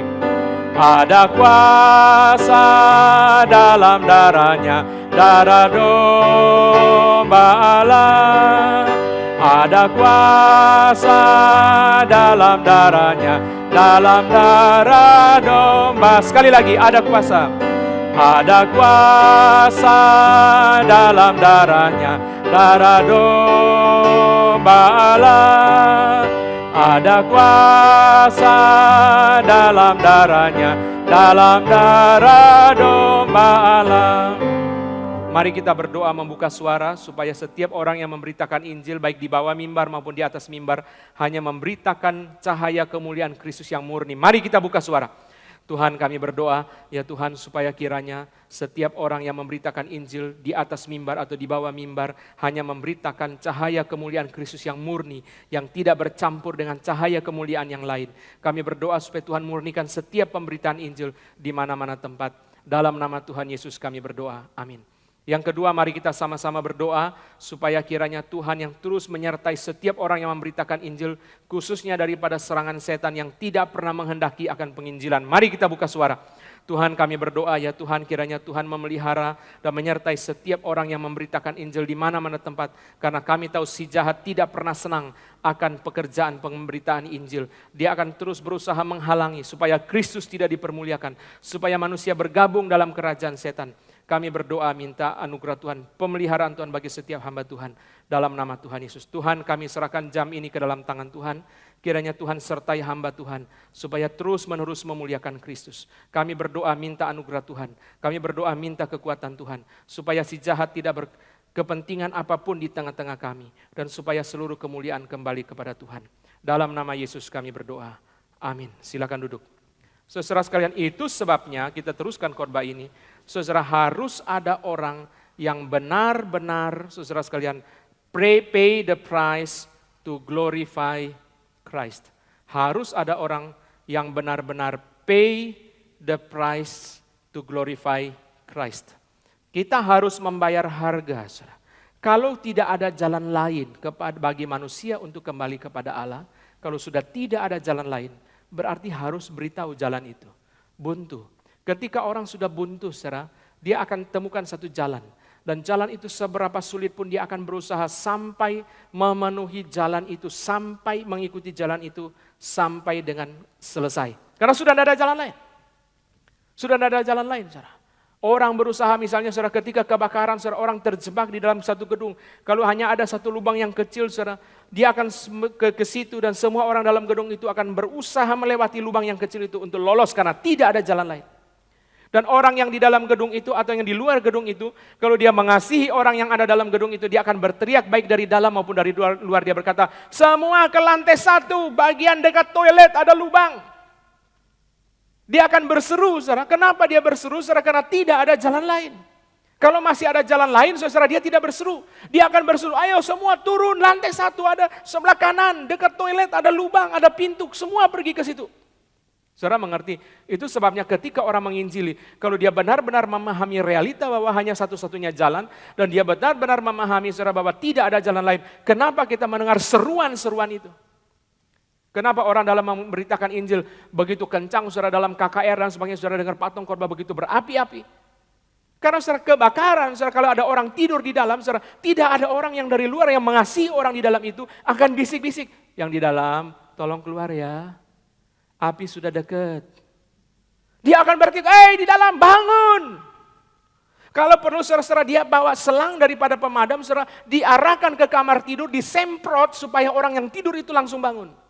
Ada kuasa dalam darahnya, darah domba Allah. Ada kuasa dalam darahnya, dalam darah domba. Sekali lagi, ada kuasa. Ada kuasa dalam darahnya, darah domba Allah. Ada kuasa dalam darahnya, dalam darah domba Allah. Mari kita berdoa membuka suara supaya setiap orang yang memberitakan Injil baik di bawah mimbar maupun di atas mimbar hanya memberitakan cahaya kemuliaan Kristus yang murni. Mari kita buka suara. Tuhan kami berdoa ya Tuhan supaya kiranya setiap orang yang memberitakan Injil di atas mimbar atau di bawah mimbar hanya memberitakan cahaya kemuliaan Kristus yang murni, yang tidak bercampur dengan cahaya kemuliaan yang lain. Kami berdoa supaya Tuhan murnikan setiap pemberitaan Injil di mana-mana tempat. Dalam nama Tuhan Yesus kami berdoa. Amin. Yang kedua, mari kita sama-sama berdoa supaya kiranya Tuhan yang terus menyertai setiap orang yang memberitakan Injil, khususnya daripada serangan setan yang tidak pernah menghendaki akan penginjilan. Mari kita buka suara. Tuhan, kami berdoa ya Tuhan, kiranya Tuhan memelihara dan menyertai setiap orang yang memberitakan Injil di mana-mana tempat. Karena kami tahu si jahat tidak pernah senang akan pekerjaan pemberitaan Injil. Dia akan terus berusaha menghalangi supaya Kristus tidak dipermuliakan, supaya manusia bergabung dalam kerajaan setan. Kami berdoa minta anugerah Tuhan, pemeliharaan Tuhan bagi setiap hamba Tuhan. Dalam nama Tuhan Yesus. Tuhan, kami serahkan jam ini ke dalam tangan Tuhan. Kiranya Tuhan sertai hamba Tuhan, supaya terus menerus memuliakan Kristus. Kami berdoa minta anugerah Tuhan. Kami berdoa minta kekuatan Tuhan, supaya si jahat tidak berkepentingan apapun di tengah-tengah kami. Dan supaya seluruh kemuliaan kembali kepada Tuhan. Dalam nama Yesus kami berdoa. Amin. Silakan duduk. Saudara sekalian, itu sebabnya kita teruskan khotbah ini. Saudara, harus ada orang yang benar-benar, saudara sekalian, pay the price to glorify Christ. Harus ada orang yang benar-benar pay the price to glorify Christ. Kita harus membayar harga, saudara. Kalau tidak ada jalan lain bagi manusia untuk kembali kepada Allah, kalau sudah tidak ada jalan lain, berarti harus beritahu jalan itu. Buntu. Ketika orang sudah buntu, saudara, dia akan temukan satu jalan. Dan jalan itu seberapa sulit pun dia akan berusaha sampai memenuhi jalan itu, sampai mengikuti jalan itu, sampai dengan selesai. Karena sudah tidak ada jalan lain. Sudah tidak ada jalan lain, saudara. Orang berusaha misalnya, saudara, ketika kebakaran, saudara, orang terjebak di dalam satu gedung. Kalau hanya ada satu lubang yang kecil, saudara, dia akan ke situ dan semua orang dalam gedung itu akan berusaha melewati lubang yang kecil itu untuk lolos karena tidak ada jalan lain. Dan orang yang di dalam gedung itu atau yang di luar gedung itu, kalau dia mengasihi orang yang ada dalam gedung itu, dia akan berteriak baik dari dalam maupun dari luar. Dia berkata, semua ke lantai 1, bagian dekat toilet ada lubang. Dia akan berseru, saudara. Kenapa dia berseru, saudara? Karena tidak ada jalan lain. Kalau masih ada jalan lain, saudara, dia tidak berseru. Dia akan berseru, ayo semua turun, lantai 1 ada, sebelah kanan, dekat toilet ada lubang, ada pintu, semua pergi ke situ. Saudara mengerti? Itu sebabnya ketika orang menginjili, kalau dia benar-benar memahami realita bahwa hanya satu-satunya jalan, dan dia benar-benar memahami, saudara, bahwa tidak ada jalan lain, kenapa kita mendengar seruan-seruan itu? Kenapa orang dalam memberitakan Injil begitu kencang, saudara, dalam KKR dan sebagainya, saudara dengar patung khotbah begitu berapi-api? Karena saudara, kebakaran, saudara, kalau ada orang tidur di dalam, saudara, tidak ada orang yang dari luar yang mengasihi orang di dalam itu akan bisik-bisik, yang di dalam tolong keluar ya, api sudah dekat. Dia akan berkata, di dalam bangun. Kalau perlu, saudara, dia bawa selang daripada pemadam, saudara, diarahkan ke kamar tidur, disemprot supaya orang yang tidur itu langsung bangun.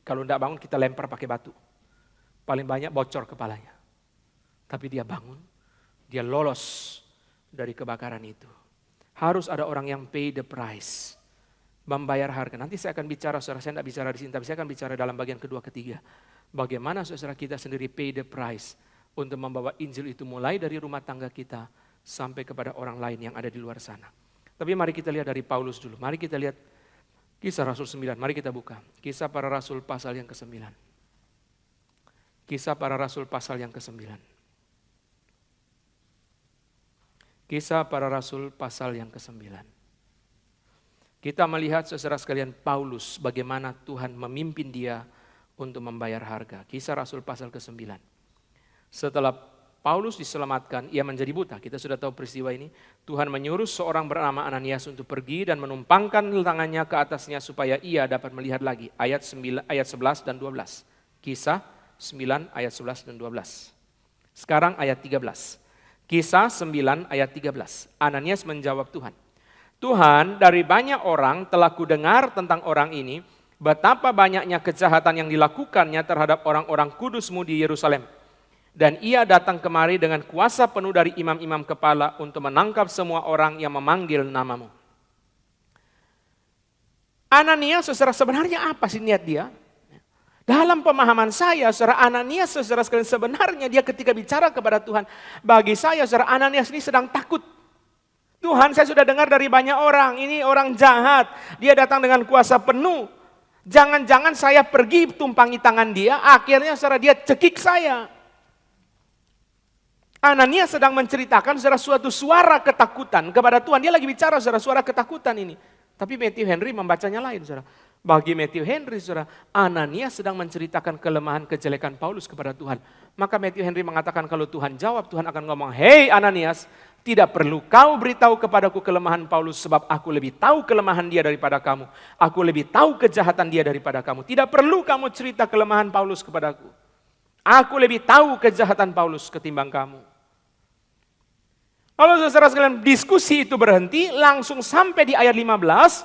Kalau tidak bangun, kita lempar pakai batu. Paling banyak bocor kepalanya. Tapi dia bangun, dia lolos dari kebakaran itu. Harus ada orang yang pay the price, membayar harga. Nanti saya akan bicara, saudara, saya tidak bicara di sini, tapi saya akan bicara dalam bagian kedua ketiga. Bagaimana, saudara, kita sendiri pay the price untuk membawa Injil itu mulai dari rumah tangga kita sampai kepada orang lain yang ada di luar sana. Tapi mari kita lihat dari Paulus dulu. Mari kita lihat Kisah Rasul 9. Mari kita buka. Kisah Para Rasul pasal yang ke-9. Kisah Para Rasul pasal yang ke-9. Kisah Para Rasul pasal yang ke-9. Kita melihat, saudara sekalian, Paulus bagaimana Tuhan memimpin dia untuk membayar harga. Kisah Rasul pasal ke-9. Setelah Paulus diselamatkan, ia menjadi buta. Kita sudah tahu peristiwa ini. Tuhan menyuruh seorang bernama Ananias untuk pergi dan menumpangkan tangannya ke atasnya supaya ia dapat melihat lagi. Ayat 11 dan 12. Kisah 9 ayat 11 dan 12. Sekarang ayat 13. Kisah 9 ayat 13. Ananias menjawab Tuhan, Tuhan, dari banyak orang telah kudengar tentang orang ini, betapa banyaknya kejahatan yang dilakukannya terhadap orang-orang kudus-Mu di Yerusalem. Dan ia datang kemari dengan kuasa penuh dari imam-imam kepala untuk menangkap semua orang yang memanggil nama-Mu. Ananias, saudara, sebenarnya apa sih niat dia? Dalam pemahaman saya, saudara, Ananias, saudara sekalian, sebenarnya dia ketika bicara kepada Tuhan, bagi saya, saudara, Ananias ini sedang takut. Tuhan, saya sudah dengar dari banyak orang, ini orang jahat, dia datang dengan kuasa penuh. Jangan-jangan saya pergi tumpangi tangan dia, akhirnya, saudara, dia cekik saya. Ananias sedang menceritakan saudara suatu suara ketakutan kepada Tuhan. Dia lagi bicara saudara suara ketakutan ini. Tapi Matthew Henry membacanya lain saudara. Bagi Matthew Henry saudara, Ananias sedang menceritakan kelemahan kejelekan Paulus kepada Tuhan. Maka Matthew Henry mengatakan kalau Tuhan jawab, Tuhan akan ngomong, "Hei Ananias, tidak perlu kau beritahu kepadaku kelemahan Paulus sebab aku lebih tahu kelemahan dia daripada kamu. Aku lebih tahu kejahatan dia daripada kamu. Tidak perlu kamu cerita kelemahan Paulus kepadaku. Aku lebih tahu kejahatan Paulus ketimbang kamu." Kalau saudara sekalian diskusi itu berhenti, langsung sampai di ayat 15,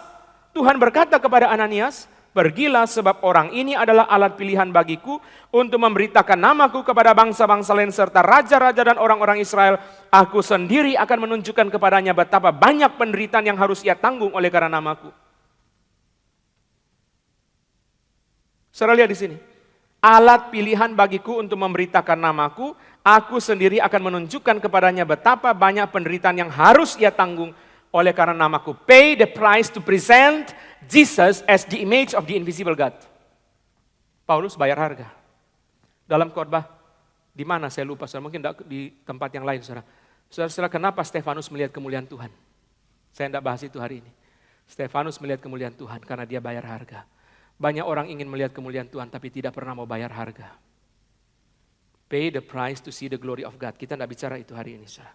Tuhan berkata kepada Ananias, "Pergilah sebab orang ini adalah alat pilihan bagiku untuk memberitakan namaku kepada bangsa-bangsa lain serta raja-raja dan orang-orang Israel. Aku sendiri akan menunjukkan kepadanya betapa banyak penderitaan yang harus ia tanggung oleh karena namaku." Saudara lihat di sini. Alat pilihan bagiku untuk memberitakan namaku, aku sendiri akan menunjukkan kepadanya betapa banyak penderitaan yang harus ia tanggung oleh karena namaku. Pay the price to present Jesus as the image of the invisible God. Paulus bayar harga. Dalam khotbah, di mana saya lupa, saudara, mungkin di tempat yang lain, saudara. Saudara, kenapa Stefanus melihat kemuliaan Tuhan? Saya tidak bahas itu hari ini. Stefanus melihat kemuliaan Tuhan karena dia bayar harga. Banyak orang ingin melihat kemuliaan Tuhan tapi tidak pernah mau bayar harga. Pay the price to see the glory of God. Kita tidak bicara itu hari ini, saudara.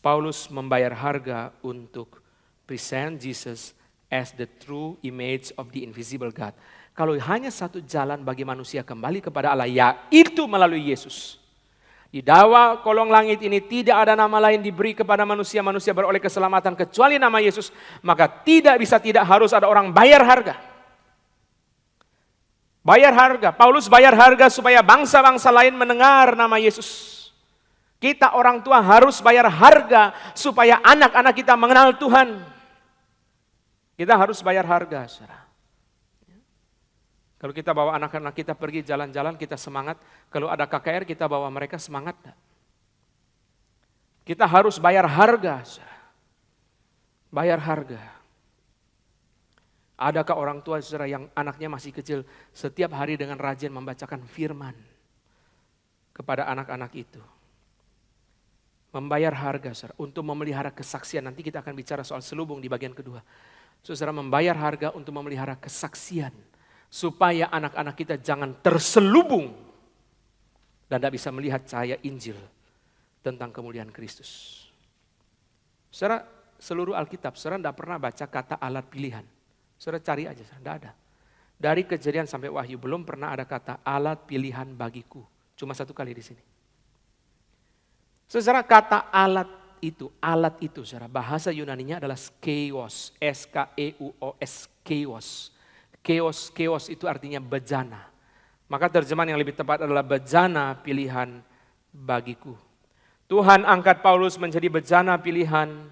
Paulus membayar harga untuk present Jesus as the true image of the invisible God. Kalau hanya satu jalan bagi manusia kembali kepada Allah, yaitu melalui Yesus. Di dawa kolong langit ini tidak ada nama lain diberi kepada manusia beroleh keselamatan kecuali nama Yesus. Maka tidak harus ada orang bayar harga. Bayar harga. Paulus bayar harga supaya bangsa-bangsa lain mendengar nama Yesus. Kita orang tua harus bayar harga supaya anak-anak kita mengenal Tuhan. Kita harus bayar harga, saudara. Kalau kita bawa anak-anak kita pergi jalan-jalan, kita semangat. Kalau ada KKR, kita bawa mereka semangat. Kita harus bayar harga, saudara. Bayar harga. Adakah orang tua saudara yang anaknya masih kecil setiap hari dengan rajin membacakan firman kepada anak-anak itu? Membayar harga saudara untuk memelihara kesaksian. Nanti kita akan bicara soal selubung di bagian kedua. Saudara, membayar harga untuk memelihara kesaksian supaya anak-anak kita jangan terselubung dan tidak bisa melihat cahaya Injil tentang kemuliaan Kristus. Saudara, seluruh Alkitab saudara tidak pernah baca kata alat pilihan. Saudara cari aja, tidak ada. Dari Kejadian sampai Wahyu belum pernah ada kata alat pilihan bagiku. Cuma satu kali di sini. Saudara, kata alat itu saudara, bahasa Yunaninya adalah skeos, S-K-E-U-O-S, skeos. Keos itu artinya bejana. Maka terjemahan yang lebih tepat adalah bejana pilihan bagiku. Tuhan angkat Paulus menjadi bejana pilihan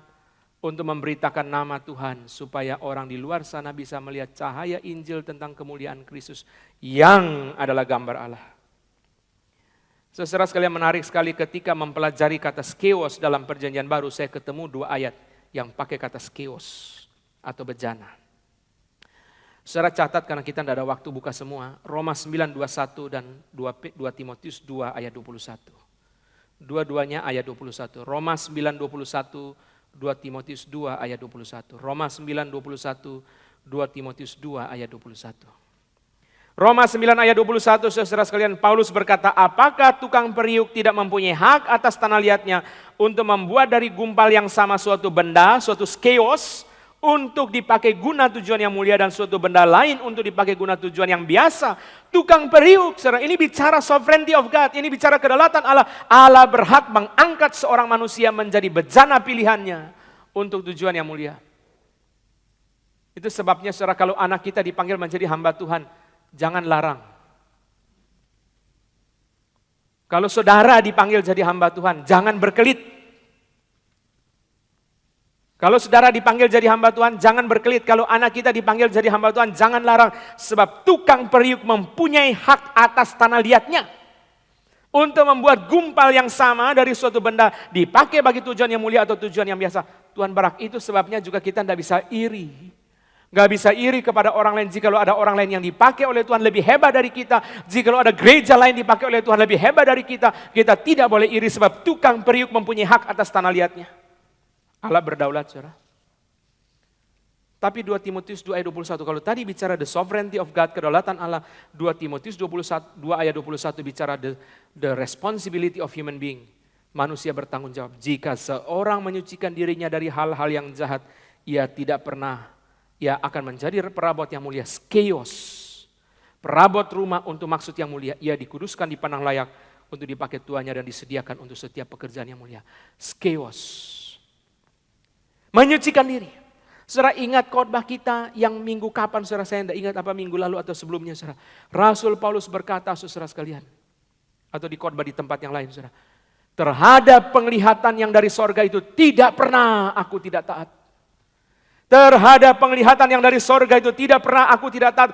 untuk memberitakan nama Tuhan supaya orang di luar sana bisa melihat cahaya Injil tentang kemuliaan Kristus yang adalah gambar Allah. Saudara sekalian, menarik sekali ketika mempelajari kata skeos dalam Perjanjian Baru, saya ketemu 2 ayat yang pakai kata skeos atau bejana. Saudara catat karena kita tidak ada waktu buka semua. Roma 9:21 dan 2 Timotius 2 ayat 21. Dua-duanya ayat 21. Roma 9:21, 2 Timotius 2 ayat 21. Roma 9:21, 2 Timotius 2 ayat 21. Roma 9 ayat 21, saudara sekalian, Paulus berkata, apakah tukang periuk tidak mempunyai hak atas tanah liatnya untuk membuat dari gumpal yang sama suatu benda, suatu skeos, untuk dipakai guna tujuan yang mulia dan suatu benda lain untuk dipakai guna tujuan yang biasa. Tukang periuk, saudara, ini bicara sovereignty of God, ini bicara kedaulatan Allah. Allah berhak mengangkat seorang manusia menjadi bejana pilihannya untuk tujuan yang mulia. Itu sebabnya saudara, kalau anak kita dipanggil menjadi hamba Tuhan, jangan larang. Kalau saudara dipanggil jadi hamba Tuhan, jangan berkelit. Kalau saudara dipanggil jadi hamba Tuhan, jangan berkelit. Kalau anak kita dipanggil jadi hamba Tuhan, jangan larang. Sebab tukang periuk mempunyai hak atas tanah liatnya untuk membuat gumpal yang sama dari suatu benda dipakai bagi tujuan yang mulia atau tujuan yang biasa. Tuhan barak, itu sebabnya juga kita tidak bisa iri. Gak bisa iri kepada orang lain jika ada orang lain yang dipakai oleh Tuhan lebih hebat dari kita. Jika ada gereja lain dipakai oleh Tuhan lebih hebat dari kita. Kita tidak boleh iri sebab tukang periuk mempunyai hak atas tanah liatnya. Allah berdaulat, saudara. Tapi 2 Timotius 2 ayat 21, kalau tadi bicara the sovereignty of God, kedaulatan Allah, 2 Timotius 2 ayat 21 bicara the responsibility of human being. Manusia bertanggung jawab. Jika seorang menyucikan dirinya dari hal-hal yang jahat, ia akan menjadi perabot yang mulia, skeos. Perabot rumah untuk maksud yang mulia, ia dikuduskan, dipandang layak untuk dipakai tuannya dan disediakan untuk setiap pekerjaan yang mulia. Skeos. Menyucikan diri. Saudara ingat khotbah kita yang minggu kapan, saudara? Saya tidak ingat apa minggu lalu atau sebelumnya, saudara. Rasul Paulus berkata, saudara sekalian, atau di khotbah di tempat yang lain, saudara. Terhadap penglihatan yang dari sorga itu tidak pernah aku tidak taat. Terhadap penglihatan yang dari sorga itu tidak pernah aku tidak taat.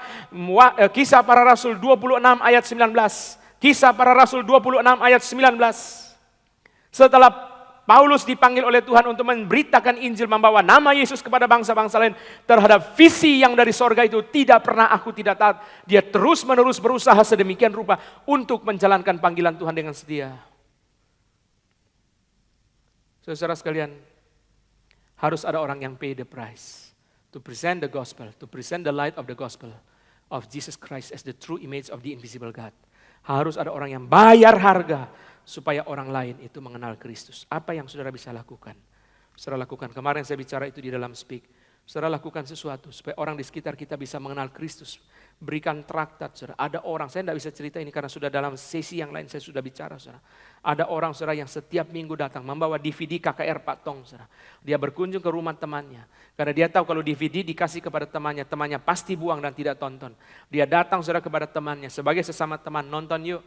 Kisah para Rasul 26 ayat 19. Kisah para Rasul 26 ayat 19. Setelah Paulus dipanggil oleh Tuhan untuk memberitakan Injil, membawa nama Yesus kepada bangsa-bangsa lain. Terhadap visi yang dari sorga itu tidak pernah aku tidak taat. Dia terus menerus berusaha sedemikian rupa untuk menjalankan panggilan Tuhan dengan setia. Saudara sekalian, harus ada orang yang pay the price to present the gospel, to present the light of the gospel of Jesus Christ as the true image of the invisible God. Harus ada orang yang bayar harga supaya orang lain itu mengenal Kristus. Apa yang saudara bisa lakukan? Saudara lakukan, kemarin saya bicara itu di dalam speak. Saudara lakukan sesuatu supaya orang di sekitar kita bisa mengenal Kristus. Berikan traktat, saudara. Ada orang, saya tidak bisa cerita ini karena sudah dalam sesi yang lain saya sudah bicara, saudara. Ada orang, saudara, yang setiap minggu datang membawa DVD KKR Pak Tong, saudara. Dia berkunjung ke rumah temannya. Karena dia tahu kalau DVD dikasih kepada temannya, temannya pasti buang dan tidak tonton. Dia datang, saudara, kepada temannya. Sebagai sesama teman, nonton yuk.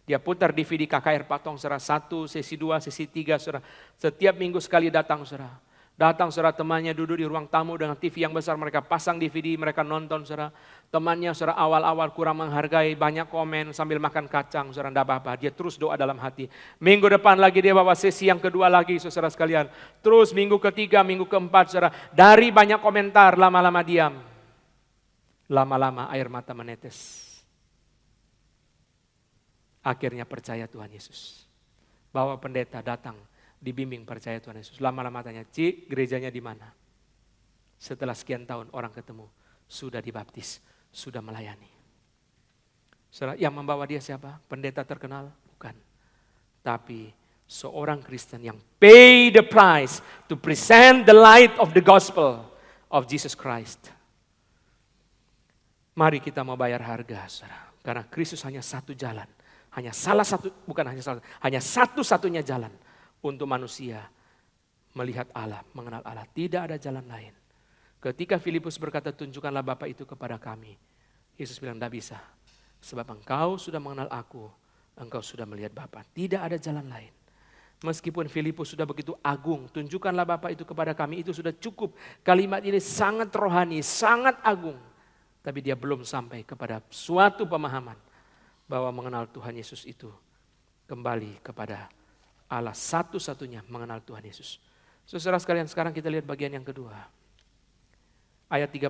Dia putar DVD KKR Pak Tong, saudara. 1, sesi 2, sesi 3, saudara. Setiap minggu sekali datang, saudara. Datang, saudara, temannya duduk di ruang tamu dengan TV yang besar, mereka pasang DVD, mereka nonton, saudara. Temannya, saudara, awal-awal kurang menghargai, banyak komen sambil makan kacang, saudara, enggak apa-apa. Dia terus doa dalam hati. Minggu depan lagi dia bawa sesi yang kedua lagi, saudara sekalian. Terus minggu ketiga, minggu keempat, saudara. Dari banyak komentar, lama-lama diam. Lama-lama air mata menetes. Akhirnya percaya Tuhan Yesus. Bawa pendeta datang. Dibimbing percaya Tuhan Yesus. Lama-lama tanya, Ci, gerejanya di mana? Setelah sekian tahun orang ketemu, sudah dibaptis, sudah melayani. Saudara, yang membawa dia siapa? Pendeta terkenal? Bukan. Tapi seorang Kristen yang pay the price to present the light of the gospel of Jesus Christ. Mari kita mau bayar harga, saudara. Karena Kristus hanya satu jalan. Hanya satu-satunya jalan untuk manusia melihat Allah, mengenal Allah. Tidak ada jalan lain. Ketika Filipus berkata, tunjukkanlah Bapa itu kepada kami. Yesus bilang, tidak bisa. Sebab engkau sudah mengenal aku, engkau sudah melihat Bapa. Tidak ada jalan lain. Meskipun Filipus sudah begitu agung, tunjukkanlah Bapa itu kepada kami, itu sudah cukup. Kalimat ini sangat rohani, sangat agung. Tapi dia belum sampai kepada suatu pemahaman bahwa mengenal Tuhan Yesus itu kembali kepada Allah, satu-satunya mengenal Tuhan Yesus. Saudara sekalian, sekarang kita lihat bagian yang kedua. Ayat 3,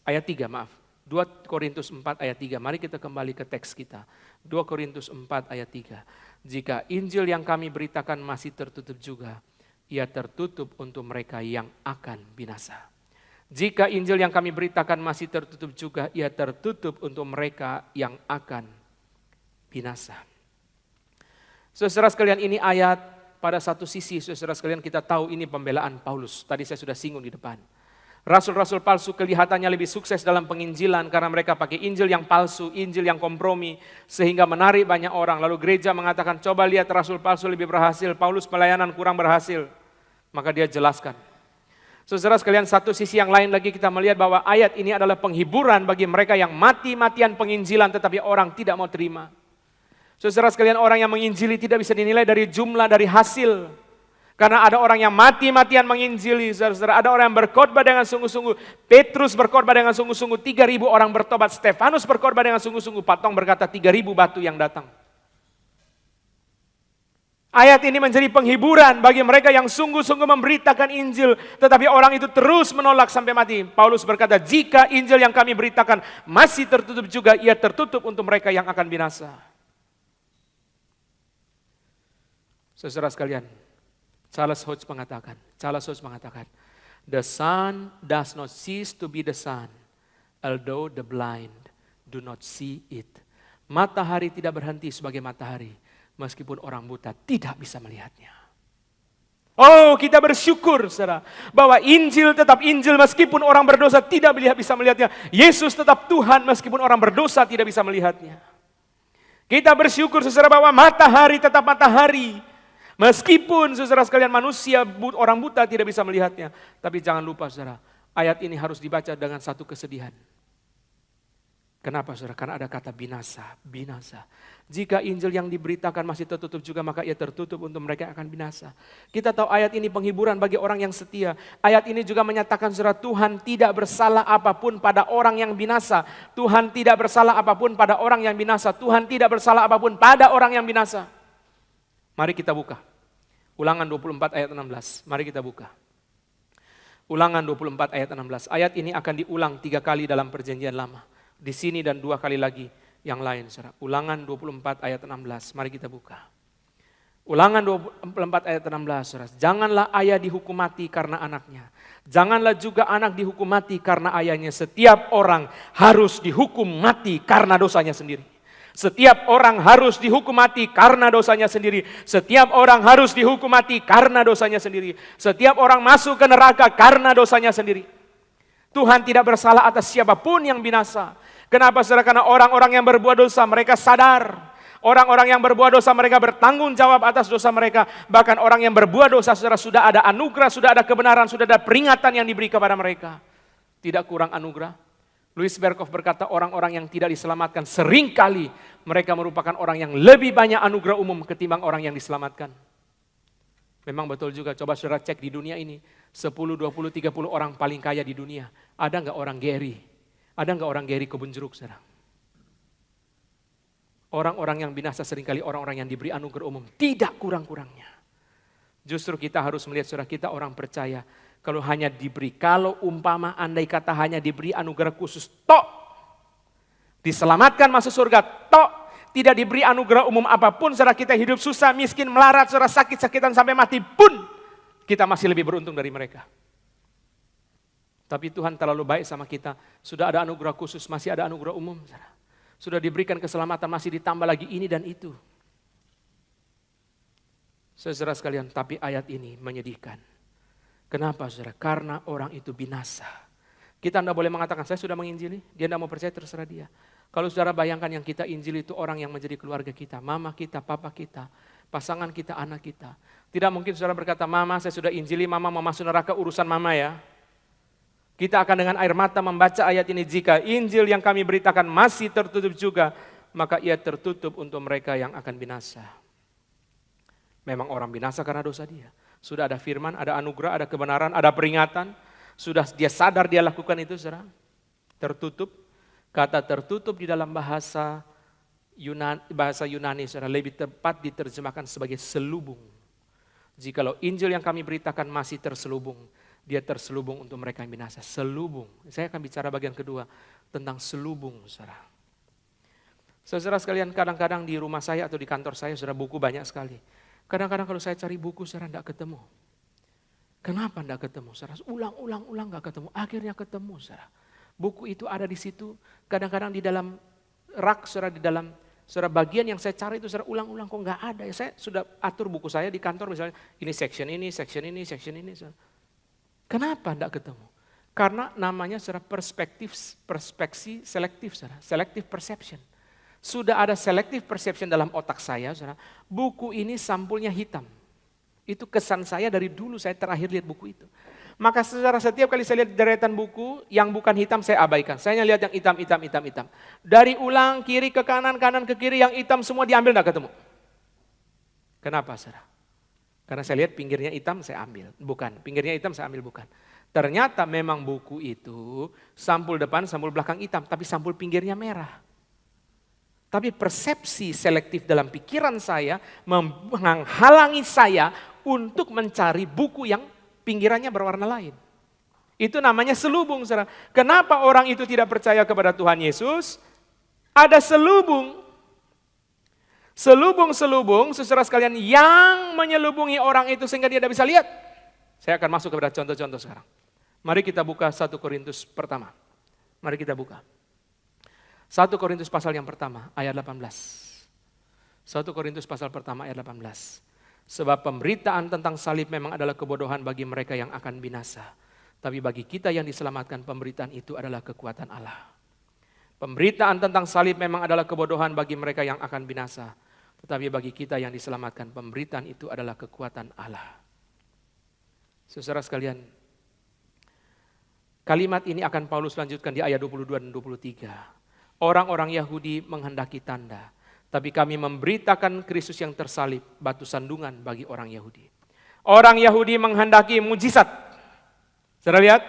2 Korintus 4 ayat 3. Mari kita kembali ke teks kita. 2 Korintus 4 ayat 3. Jika Injil yang kami beritakan masih tertutup juga, ia tertutup untuk mereka yang akan binasa. Jika Injil yang kami beritakan masih tertutup juga, ia tertutup untuk mereka yang akan binasa. Saudara sekalian, ini ayat pada satu sisi, saudara sekalian, kita tahu ini pembelaan Paulus. Tadi saya sudah singgung di depan. Rasul-rasul palsu kelihatannya lebih sukses dalam penginjilan karena mereka pakai Injil yang palsu, Injil yang kompromi, sehingga menarik banyak orang. Lalu gereja mengatakan, coba lihat rasul palsu lebih berhasil, Paulus pelayanan kurang berhasil. Maka dia jelaskan. Saudara sekalian, satu sisi yang lain lagi kita melihat bahwa ayat ini adalah penghiburan bagi mereka yang mati-matian penginjilan tetapi orang tidak mau terima. Saudara sekalian, orang yang menginjili tidak bisa dinilai dari jumlah, dari hasil. Karena ada orang yang mati-matian menginjili, saudara. Ada orang yang berkhotbah dengan sungguh-sungguh. Petrus berkhotbah dengan sungguh-sungguh, 3.000 orang bertobat. Stefanus berkhotbah dengan sungguh-sungguh. Patong berkata 3.000 batu yang datang. Ayat ini menjadi penghiburan bagi mereka yang sungguh-sungguh memberitakan Injil, tetapi orang itu terus menolak sampai mati. Paulus berkata, jika Injil yang kami beritakan masih tertutup juga, ia tertutup untuk mereka yang akan binasa. Saudara sekalian, Charles Hodge mengatakan, the sun does not cease to be the sun, although the blind do not see it. Matahari tidak berhenti sebagai matahari, meskipun orang buta tidak bisa melihatnya. Oh, kita bersyukur, saudara, bahwa Injil tetap Injil meskipun orang berdosa tidak bisa melihatnya. Yesus tetap Tuhan meskipun orang berdosa tidak bisa melihatnya. Kita bersyukur, saudara, bahwa matahari tetap matahari. Meskipun, saudara sekalian, manusia, orang buta tidak bisa melihatnya. Tapi jangan lupa, saudara, ayat ini harus dibaca dengan satu kesedihan. Kenapa, saudara? Karena ada kata binasa, binasa. Jika Injil yang diberitakan masih tertutup juga, maka ia tertutup untuk mereka yang akan binasa. Kita tahu ayat ini penghiburan bagi orang yang setia. Ayat ini juga menyatakan, saudara, Tuhan tidak bersalah apapun pada orang yang binasa. Tuhan tidak bersalah apapun pada orang yang binasa. Tuhan tidak bersalah apapun pada orang yang binasa. Mari kita buka. Ulangan 24 ayat 16. Mari kita buka. Ulangan 24 ayat 16. Ayat ini akan diulang 3 kali dalam perjanjian lama. Di sini dan 2 kali lagi yang lain, saudara. Ulangan 24 ayat 16, mari kita buka. Ulangan 24 ayat 16, saudara. Janganlah ayah dihukum mati karena anaknya. Janganlah juga anak dihukum mati karena ayahnya. Setiap orang harus dihukum mati karena dosanya sendiri. Setiap orang harus dihukum mati karena dosanya sendiri. Setiap orang harus dihukum mati karena dosanya sendiri. Setiap orang masuk ke neraka karena dosanya sendiri. Tuhan tidak bersalah atas siapapun yang binasa. Kenapa, saudara? Karena orang-orang yang berbuat dosa mereka sadar. Orang-orang yang berbuat dosa mereka bertanggung jawab atas dosa mereka. Bahkan orang yang berbuat dosa, saudara, sudah ada anugerah, sudah ada kebenaran, sudah ada peringatan yang diberi kepada mereka. Tidak kurang anugerah. Louis Berkhof berkata, orang-orang yang tidak diselamatkan seringkali mereka merupakan orang yang lebih banyak anugerah umum ketimbang orang yang diselamatkan. Memang betul juga, coba saudara cek di dunia ini. 10, 20, 30 orang paling kaya di dunia. Ada nggak orang Gary? Ada nggak orang Gary kebun jeruk, saudara? Orang-orang yang binasa seringkali orang-orang yang diberi anugerah umum. Tidak kurang-kurangnya. Justru kita harus melihat, saudara, kita orang percaya. Kalau hanya diberi, kalau umpama andai kata hanya diberi anugerah khusus, tok. Diselamatkan masuk surga, tok. Tidak diberi anugerah umum apapun, saudara, kita hidup susah, miskin, melarat, saudara, sakit-sakitan sampai mati pun. Kita masih lebih beruntung dari mereka. Tapi Tuhan terlalu baik sama kita. Sudah ada anugerah khusus, masih ada anugerah umum. Sudah diberikan keselamatan, masih ditambah lagi ini dan itu. Saudara sekalian, tapi ayat ini menyedihkan. Kenapa, saudara? Karena orang itu binasa. Kita tidak boleh mengatakan, saya sudah menginjili, dia tidak mau percaya, terserah dia. Kalau saudara bayangkan yang kita injili itu orang yang menjadi keluarga kita, mama kita, papa kita, pasangan kita, anak kita. Tidak mungkin saudara berkata, mama saya sudah injili, mama mau masuk neraka, urusan mama ya. Kita akan dengan air mata membaca ayat ini, jika Injil yang kami beritakan masih tertutup juga, maka ia tertutup untuk mereka yang akan binasa. Memang orang binasa karena dosa dia. Sudah ada firman, ada anugerah, ada kebenaran, ada peringatan. Sudah dia sadar dia lakukan itu, saudara. Tertutup. Kata tertutup di dalam bahasa Yunani, saudara, lebih tepat diterjemahkan sebagai selubung. Jikalau Injil yang kami beritakan masih terselubung, dia terselubung untuk mereka yang binasa. Selubung. Saya akan bicara bagian kedua tentang selubung, saudara. Saudara sekalian, kadang-kadang di rumah saya atau di kantor saya, saudara, buku banyak sekali. Kadang-kadang kalau saya cari buku, saudara, tidak ketemu. Kenapa tidak ketemu, saudara? Ulang tidak ketemu. Akhirnya ketemu, saudara. Buku itu ada di situ. Kadang-kadang di dalam rak, saudara, di dalam saudara bagian yang saya cari itu, saudara, ulang-ulang kok nggak ada. Ya, saya sudah atur buku saya di kantor misalnya. Ini section ini, section ini, section ini, saudara. Kenapa tidak ketemu? Karena namanya saudara perspeksi selektif, saudara. Selective perception. Sudah ada selective perception dalam otak saya, saudara. Buku ini sampulnya hitam. Itu kesan saya dari dulu saya terakhir lihat buku itu. Maka saudara, setiap kali saya lihat deretan buku yang bukan hitam saya abaikan. Saya lihat yang hitam. Dari ulang kiri ke kanan, kanan ke kiri, yang hitam semua diambil tidak ketemu. Kenapa, saudara? Karena saya lihat pinggirnya hitam saya ambil, bukan. Pinggirnya hitam saya ambil, bukan. Ternyata memang buku itu sampul depan, sampul belakang hitam, tapi sampul pinggirnya merah. Tapi persepsi selektif dalam pikiran saya menghalangi saya untuk mencari buku yang pinggirannya berwarna lain. Itu namanya selubung, saudara. Kenapa orang itu tidak percaya kepada Tuhan Yesus? Ada selubung. Selubung-selubung, saudara sekalian, yang menyelubungi orang itu sehingga dia tidak bisa lihat. Saya akan masuk kepada contoh-contoh sekarang. Mari kita buka 1 Korintus pertama. Mari kita buka. 1 Korintus pasal yang pertama, ayat 18. 1 Korintus pasal pertama, ayat 18. Sebab pemberitaan tentang salib memang adalah kebodohan bagi mereka yang akan binasa. Tapi bagi kita yang diselamatkan, pemberitaan itu adalah kekuatan Allah. Pemberitaan tentang salib memang adalah kebodohan bagi mereka yang akan binasa. Tetapi bagi kita yang diselamatkan, pemberitaan itu adalah kekuatan Allah. Saudara sekalian, kalimat ini akan Paulus lanjutkan di ayat 22 dan 23. Orang-orang Yahudi menghendaki tanda, tapi kami memberitakan Kristus yang tersalib, batu sandungan bagi orang Yahudi. Orang Yahudi menghendaki mujizat. Saudara lihat,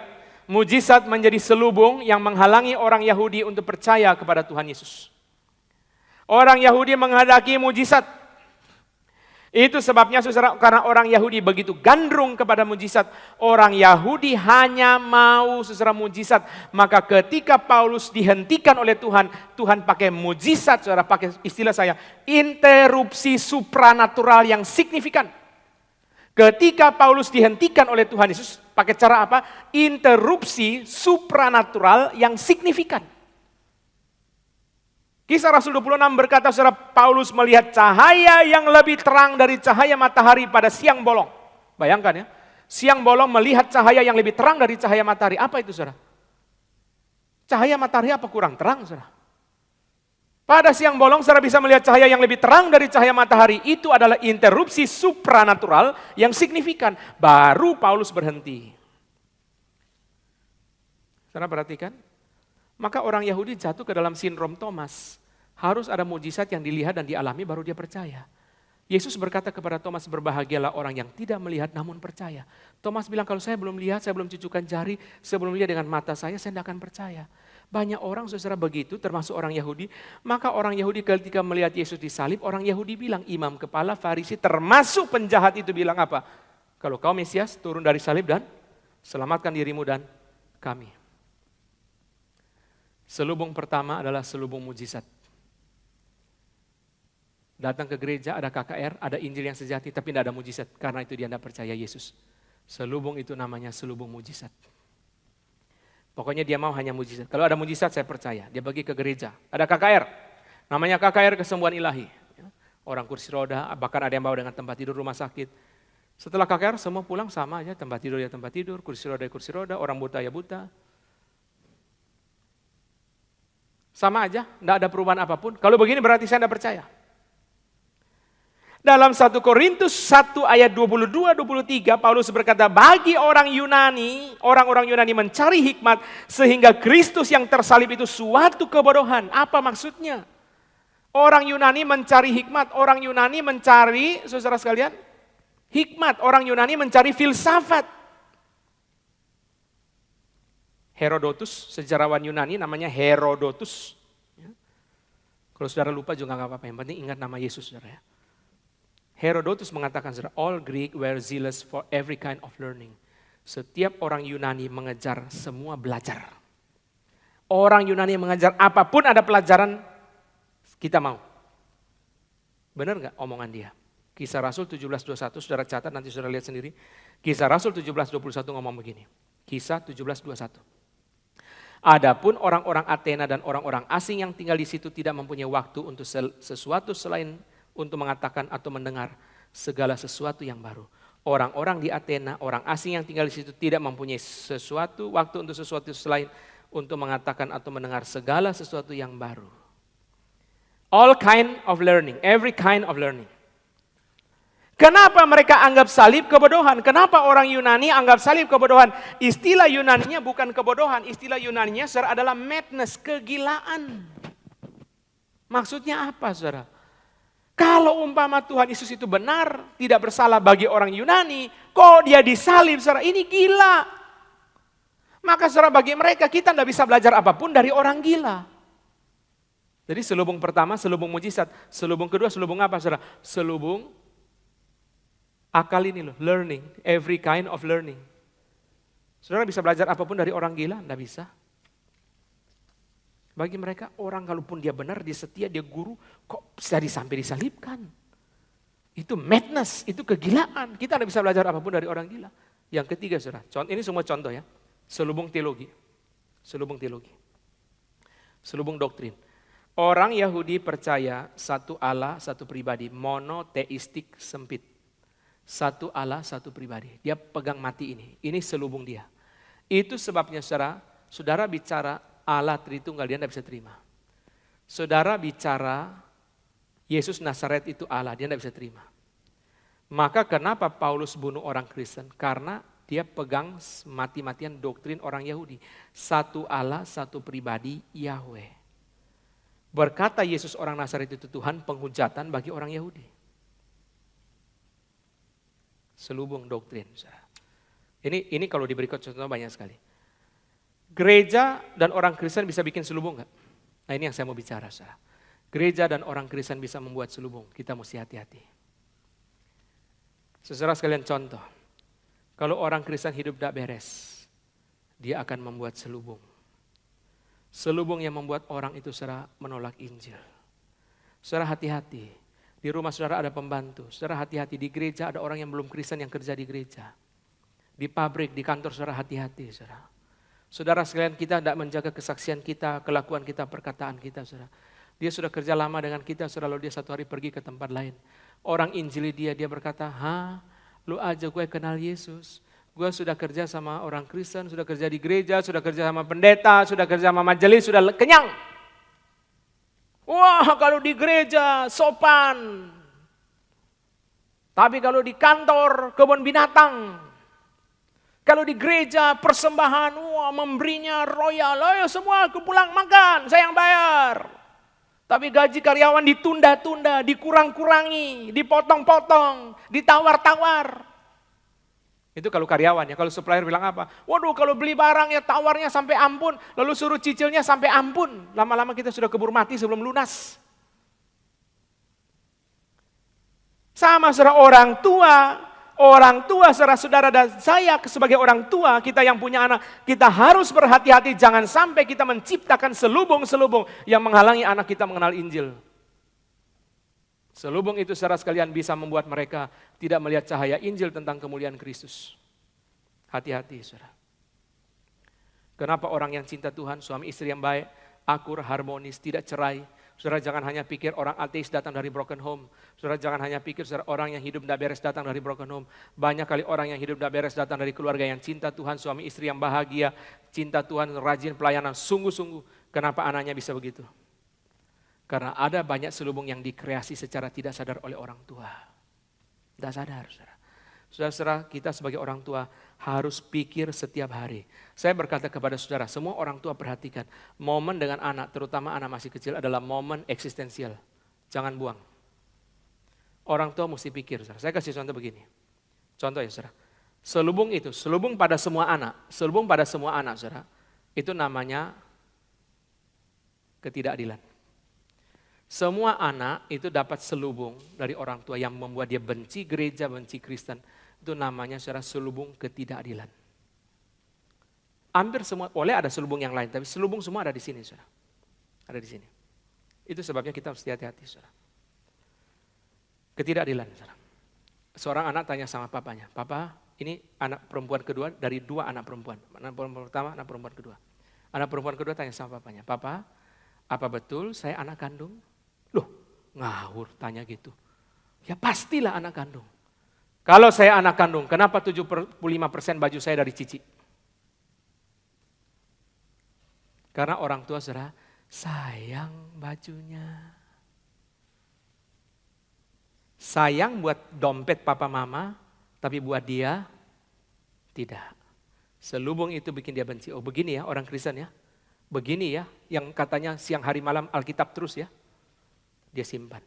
mujizat menjadi selubung yang menghalangi orang Yahudi untuk percaya kepada Tuhan Yesus. Orang Yahudi menghendaki mujizat. Itu sebabnya saudara, karena orang Yahudi begitu gandrung kepada mujizat. Orang Yahudi hanya mau saudara mujizat. Maka ketika Paulus dihentikan oleh Tuhan, Tuhan pakai mujizat, saudara pakai istilah saya, interupsi supranatural yang signifikan. Ketika Paulus dihentikan oleh Tuhan Yesus, pakai cara apa? Interupsi supranatural yang signifikan. Kisah Rasul 26 berkata, saudara, Paulus melihat cahaya yang lebih terang dari cahaya matahari pada siang bolong. Bayangkan ya, siang bolong melihat cahaya yang lebih terang dari cahaya matahari. Apa itu, saudara? Cahaya matahari apa kurang terang, saudara? Pada siang bolong, saudara bisa melihat cahaya yang lebih terang dari cahaya matahari. Itu adalah interupsi supranatural yang signifikan. Baru Paulus berhenti. Saudara perhatikan. Maka orang Yahudi jatuh ke dalam sindrom Thomas. Harus ada mujizat yang dilihat dan dialami baru dia percaya. Yesus berkata kepada Thomas, berbahagialah orang yang tidak melihat namun percaya. Thomas bilang, kalau saya belum lihat, saya belum cucukkan jari, saya belum lihat dengan mata saya tidak akan percaya. Banyak orang saudara begitu, termasuk orang Yahudi. Maka orang Yahudi ketika melihat Yesus disalib, orang Yahudi bilang, imam kepala Farisi termasuk penjahat itu bilang apa? Kalau kau Mesias, turun dari salib dan selamatkan dirimu dan kami. Selubung pertama adalah selubung mujizat. Datang ke gereja, ada KKR, ada Injil yang sejati, tapi tidak ada mujizat. Karena itu dia tidak percaya Yesus. Selubung itu namanya selubung mujizat. Pokoknya dia mau hanya mujizat. Kalau ada mujizat saya percaya. Dia pergi ke gereja, ada KKR. Namanya KKR kesembuhan ilahi. Orang kursi roda, bahkan ada yang bawa dengan tempat tidur rumah sakit. Setelah KKR semua pulang sama aja, tempat tidur ya tempat tidur, kursi roda, orang buta ya buta. Sama aja, tidak ada perubahan apapun. Kalau begini berarti saya tidak percaya. Dalam 1 Korintus 1 ayat 22-23, Paulus berkata, bagi orang Yunani, orang-orang Yunani mencari hikmat, sehingga Kristus yang tersalib itu suatu kebodohan. Apa maksudnya? Orang Yunani mencari hikmat, orang Yunani mencari, saudara sekalian, hikmat. Orang Yunani mencari filsafat. Herodotus, sejarawan Yunani namanya Herodotus. Kalau saudara lupa juga nggak apa-apa, yang penting ingat nama Yesus, saudara ya. Herodotus mengatakan, saudara, all Greek were zealous for every kind of learning. Setiap orang Yunani mengejar semua belajar. Orang Yunani mengejar apapun ada pelajaran, kita mau. Benar nggak omongan dia? Kisah Rasul 17:21, saudara catat, nanti saudara lihat sendiri. Kisah Rasul 17:21 ngomong begini. Kisah 17:21. Adapun orang-orang Athena dan orang-orang asing yang tinggal di situ tidak mempunyai waktu untuk sesuatu selain untuk mengatakan atau mendengar segala sesuatu yang baru. Orang-orang di Athena, orang asing yang tinggal di situ tidak mempunyai waktu untuk sesuatu selain untuk mengatakan atau mendengar segala sesuatu yang baru. All kind of learning, every kind of learning. Kenapa mereka anggap salib kebodohan? Kenapa orang Yunani anggap salib kebodohan? Istilah Yunaninya bukan kebodohan, istilah Yunaninya saudara adalah madness, kegilaan. Maksudnya apa, saudara? Kalau umpama Tuhan Yesus itu benar, tidak bersalah bagi orang Yunani, kok dia disalib, saudara? Ini gila. Maka saudara, bagi mereka kita tidak bisa belajar apapun dari orang gila. Jadi selubung pertama, selubung mujizat. Selubung kedua, selubung apa saudara? Selubung akal ini loh, learning, every kind of learning. Saudara bisa belajar apapun dari orang gila? Enggak bisa. Bagi mereka, orang kalaupun dia benar, dia setia, dia guru, kok bisa sampai disalibkan? Itu madness, itu kegilaan. Kita tidak bisa belajar apapun dari orang gila. Yang ketiga saudara, ini semua contoh ya. Selubung teologi. Selubung teologi. Selubung doktrin. Orang Yahudi percaya satu Allah, satu pribadi. Monoteistik sempit. Satu Allah, satu pribadi. Dia pegang mati ini. Ini selubung dia. Itu sebabnya saudara bicara Allah Tritunggal, dia tidak bisa terima. Saudara bicara Yesus Nazaret itu Allah, dia tidak bisa terima. Maka kenapa Paulus bunuh orang Kristen? Karena dia pegang mati-matian doktrin orang Yahudi. Satu Allah, satu pribadi, Yahweh. Berkata Yesus orang Nazaret itu Tuhan, penghujatan bagi orang Yahudi. Selubung doktrin. Ini kalau diberi contoh banyak sekali. Gereja dan orang Kristen bisa bikin selubung enggak? Nah ini yang saya mau bicara. Gereja dan orang Kristen bisa membuat selubung. Kita mesti hati-hati. Saudara sekalian contoh. Kalau orang Kristen hidup tidak beres, dia akan membuat selubung. Selubung yang membuat orang itu menolak Injil. Saudara hati-hati. Di rumah saudara ada pembantu. Saudara hati-hati. Di gereja ada orang yang belum Kristen yang kerja di gereja. Di pabrik, di kantor saudara hati-hati. Saudara sekalian kita tidak menjaga kesaksian kita, kelakuan kita, perkataan kita. Saudara. Dia sudah kerja lama dengan kita, saudara, lalu dia satu hari pergi ke tempat lain. Orang injili dia berkata, lu aja gue kenal Yesus. Gue sudah kerja sama orang Kristen, sudah kerja di gereja, sudah kerja sama pendeta, sudah kerja sama majelis, sudah kenyang. Wah kalau di gereja sopan. Tapi kalau di kantor kebun binatang. Kalau di gereja persembahan, wah memberinya royal. Ayo semua ke pulang makan, saya yang bayar. Tapi gaji karyawan ditunda-tunda, dikurang-kurangi, dipotong-potong, ditawar-tawar. Itu kalau karyawan ya, kalau supplier bilang apa? Waduh kalau beli barang ya tawarnya sampai ampun, lalu suruh cicilnya sampai ampun. Lama-lama kita sudah keburu mati sebelum lunas. Sama saudara orang tua saudara dan saya sebagai orang tua, kita yang punya anak, kita harus berhati-hati jangan sampai kita menciptakan selubung-selubung yang menghalangi anak kita mengenal Injil. Selubung itu saudara sekalian bisa membuat mereka tidak melihat cahaya Injil tentang kemuliaan Kristus. Hati-hati saudara. Kenapa orang yang cinta Tuhan, suami istri yang baik, akur, harmonis, tidak cerai. Saudara jangan hanya pikir orang ateis datang dari broken home. Saudara jangan hanya pikir saudara orang yang hidup tidak beres datang dari broken home. Banyak kali orang yang hidup tidak beres datang dari keluarga yang cinta Tuhan, suami istri yang bahagia, cinta Tuhan, rajin pelayanan, sungguh-sungguh. Kenapa anaknya bisa begitu? Karena ada banyak selubung yang dikreasi secara tidak sadar oleh orang tua. Tidak sadar, saudara. Saudara-saudara, kita sebagai orang tua harus pikir setiap hari. Saya berkata kepada saudara, semua orang tua perhatikan. Momen dengan anak, terutama anak masih kecil adalah momen eksistensial. Jangan buang. Orang tua mesti pikir, saudara. Saya kasih contoh begini. Contoh ya, saudara. Selubung pada semua anak, saudara. Itu namanya ketidakadilan. Semua anak itu dapat selubung dari orang tua yang membuat dia benci gereja, benci Kristen. Itu namanya saudara selubung ketidakadilan. Hampir semua, boleh ada selubung yang lain, tapi selubung semua ada di sini saudara. Ada di sini. Itu sebabnya kita harus hati-hati saudara. Ketidakadilan saudara. Seorang anak tanya sama papanya, papa ini anak perempuan kedua dari dua anak perempuan. Anak perempuan pertama, anak perempuan kedua. Anak perempuan kedua tanya sama papanya, papa apa betul saya anak kandung? Loh, ngawur tanya gitu. Ya pastilah anak kandung. Kalau saya anak kandung, kenapa 75% baju saya dari Cici? Karena orang tua saudara sayang bajunya. Sayang buat dompet papa mama, tapi buat dia tidak. Selubung itu bikin dia benci. Oh begini ya orang Kristen ya. Begini ya, yang katanya siang hari malam Alkitab terus ya. Dia simpan.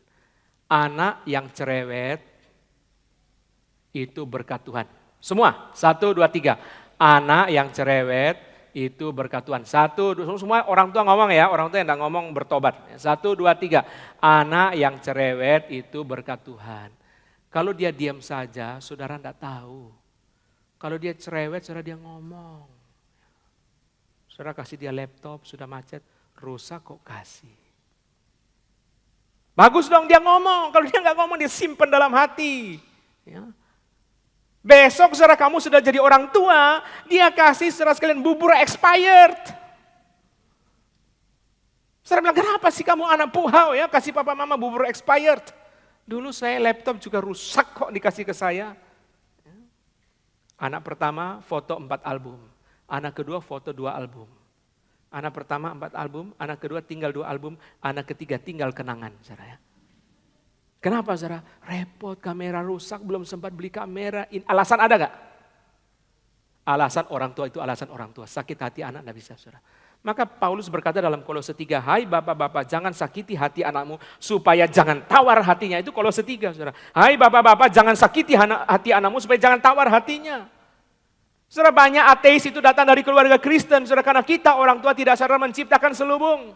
Anak yang cerewet itu berkat Tuhan. Semua, 1, 2, 3. Anak yang cerewet itu berkat Tuhan. 1, 2, semua orang tua ngomong ya, orang tua yang enggak ngomong bertobat. 1, 2, 3, anak yang cerewet itu berkat Tuhan. Kalau dia diam saja, saudara enggak tahu. Kalau dia cerewet, saudara dia ngomong. Saudara kasih dia laptop, sudah macet, rusak kok kasih. Bagus dong dia ngomong, kalau dia enggak ngomong dia simpen dalam hati. Ya. Besok saudara kamu sudah jadi orang tua, dia kasih saudara sekalian bubur expired. Saudara bilang, kenapa sih kamu anak puhau ya, kasih papa mama bubur expired. Dulu saya laptop juga rusak kok dikasih ke saya. Anak pertama foto 4 album, anak kedua foto 2 album. Anak pertama 4 album, anak kedua tinggal 2 album, anak ketiga tinggal kenangan saudara ya. Kenapa saudara? Repot, kamera rusak, belum sempat beli kamera. Alasan ada gak? Alasan orang tua itu alasan orang tua. Sakit hati anak tidak bisa saudara. Maka Paulus berkata dalam Kolose 3, hai bapak-bapak jangan sakiti hati anakmu supaya jangan tawar hatinya. Itu Kolose 3 saudara. Hai bapak-bapak jangan sakiti hati anakmu supaya jangan tawar hatinya. Saudara banyak ateis itu datang dari keluarga Kristen. Saudara karena kita orang tua tidak sadar menciptakan selubung.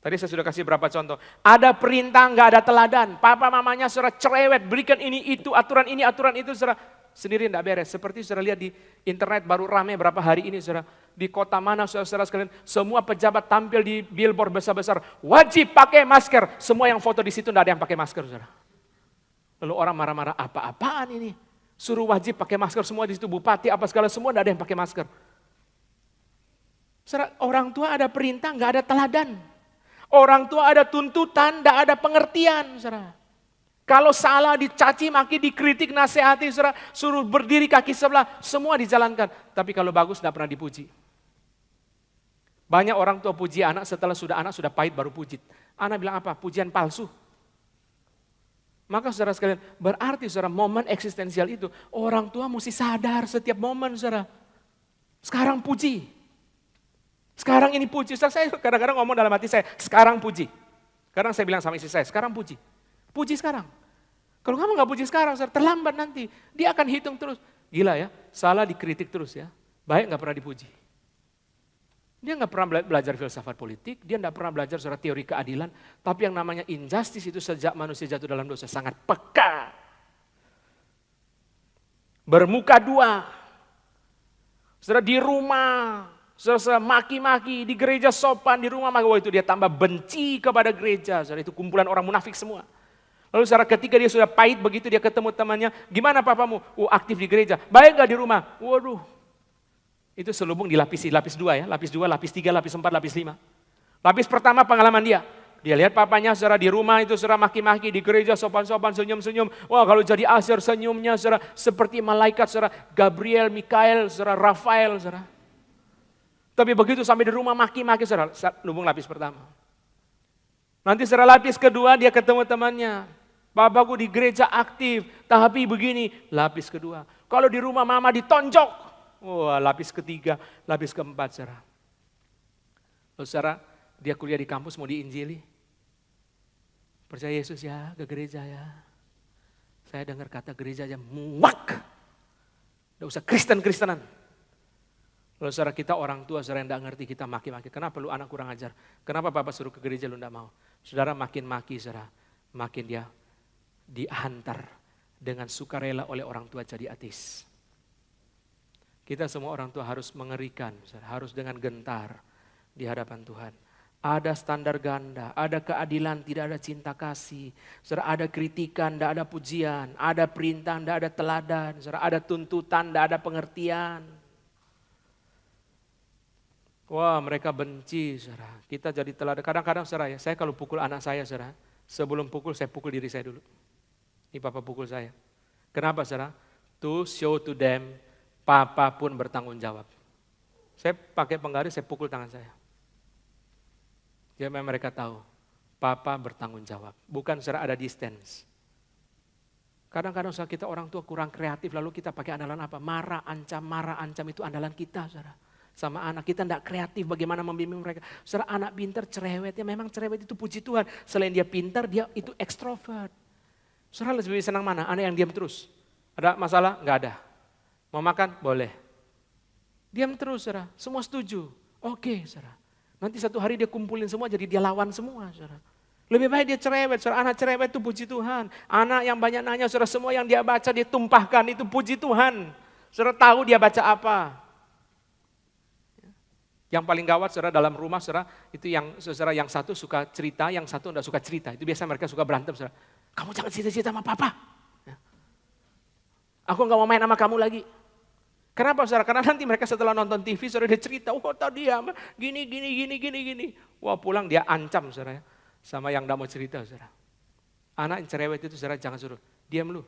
Tadi saya sudah kasih beberapa contoh. Ada perintah, nggak ada teladan. Papa mamanya saudara cerewet, berikan ini itu, aturan itu saudara. Sendiri nggak beres. Seperti saudara lihat di internet baru rame berapa hari ini saudara. Di kota mana saudara sekalian, semua pejabat tampil di billboard besar-besar. Wajib pakai masker. Semua yang foto di situ nggak ada yang pakai masker saudara. Lalu orang marah-marah, apa-apaan ini? Suruh wajib pakai masker semua di situ, bupati apa segala semua nggak ada yang pakai masker. Saudara, orang tua ada perintah, nggak ada teladan. Orang tua ada tuntutan, tidak ada pengertian, saudara. Kalau salah dicaci maki, dikritik, nasihati, saudara, suruh berdiri kaki sebelah, semua dijalankan. Tapi kalau bagus tidak pernah dipuji. Banyak orang tua puji anak setelah anak sudah pahit baru puji. Anak bilang apa? Pujian palsu. Maka saudara sekalian, berarti saudara momen eksistensial itu, orang tua mesti sadar setiap momen saudara. Sekarang puji. Sekarang ini puji, saya kadang-kadang ngomong dalam hati saya, sekarang puji. Kadang saya bilang sama istri saya, sekarang puji. Puji sekarang. Kalau kamu gak puji sekarang, terlambat nanti. Dia akan hitung terus. Gila ya, salah dikritik terus ya. Baik gak pernah dipuji. Dia gak pernah belajar filsafat politik, dia gak pernah belajar soal teori keadilan. Tapi yang namanya injustice itu sejak manusia jatuh dalam dosa sangat peka. Bermuka dua. Saudara di rumah, saudara maki-maki, di gereja sopan, di rumah maki, itu dia tambah benci kepada gereja. Saudara itu kumpulan orang munafik semua. Lalu saudara ketika dia sudah pahit begitu dia ketemu temannya, gimana papamu? Oh aktif di gereja, baik gak di rumah? Waduh, itu selubung dilapisi, lapis 2 ya, lapis 2, lapis 3, lapis 4, lapis 5. Lapis pertama pengalaman dia. Dia lihat papanya saudara di rumah itu saudara maki-maki, di gereja sopan-sopan, senyum-senyum. Wah kalau jadi asyir senyumnya saudara seperti malaikat saudara, Gabriel, Mikael, saudara Rafael saudara. Tapi begitu sampai di rumah maki-maki saudara, lubung lapis pertama. Nanti saudara lapis kedua dia ketemu temannya. Papaku di gereja aktif, tapi begini, lapis kedua. Kalau di rumah mama ditonjok, wah lapis ketiga, lapis keempat saudara. Lalu saudara, dia kuliah di kampus mau diinjili. Percaya Yesus ya, ke gereja ya. Saya dengar kata gereja aja muak. Tidak usah Kristen-Kristenan. Lalu saudara kita orang tua, saudara yang tidak ngerti kita maki-maki. Kenapa lu anak kurang ajar? Kenapa Bapak suruh ke gereja lu tidak mau? Saudara makin maki saudara, makin dia dihantar dengan sukarela oleh orang tua jadi ateis. Kita semua orang tua harus mengerikan, saudara, harus dengan gentar di hadapan Tuhan. Ada standar ganda, ada keadilan, tidak ada cinta kasih. Saudara, ada kritikan, tidak ada pujian. Ada perintah, tidak ada teladan. Saudara, ada tuntutan, tidak ada pengertian. Wah, mereka benci, saudara. Kita jadi teladan. Kadang-kadang, saudara, ya, saya kalau pukul anak saya, saudara, sebelum pukul, saya pukul diri saya dulu. Ini papa pukul saya. Kenapa, saudara? To show to them, papa pun bertanggung jawab. Saya pakai penggaris, saya pukul tangan saya. Jadi mereka tahu, papa bertanggung jawab. Bukan secara ada distance. Kadang-kadang saat kita orang tua kurang kreatif, lalu kita pakai andalan apa? Marah, ancam itu andalan kita. Saudara. Sama anak kita tidak kreatif bagaimana membimbing mereka. Saudara anak pintar, cerewet, ya memang cerewet itu puji Tuhan. Selain dia pintar, dia itu ekstrovert. Saudara lebih senang mana? Anak yang diam terus. Ada masalah? Enggak ada. Mau makan? Boleh. Diam terus, saudara. Semua setuju. Oke, saudara. Nanti satu hari dia kumpulin semua, jadi dia lawan semua, saudara. Lebih baik dia cerewet, saudara. Anak cerewet itu puji Tuhan. Anak yang banyak nanya, saudara, semua yang dia baca, dia tumpahkan, itu puji Tuhan. Saudara tahu dia baca apa. Yang paling gawat, saudara, dalam rumah, saudara, itu yang saudara yang satu suka cerita, yang satu enggak suka cerita. Itu biasa mereka suka berantem, saudara. Kamu jangan cerita-cerita sama papa. Aku enggak mau main sama kamu lagi. Kenapa, saudara? Karena nanti mereka setelah nonton TV, saudara, dia cerita, tadi ya gini. Wah, pulang dia ancam, saudara, sama yang enggak mau cerita, saudara. Anak yang cerewet itu, saudara, jangan suruh, diam lu.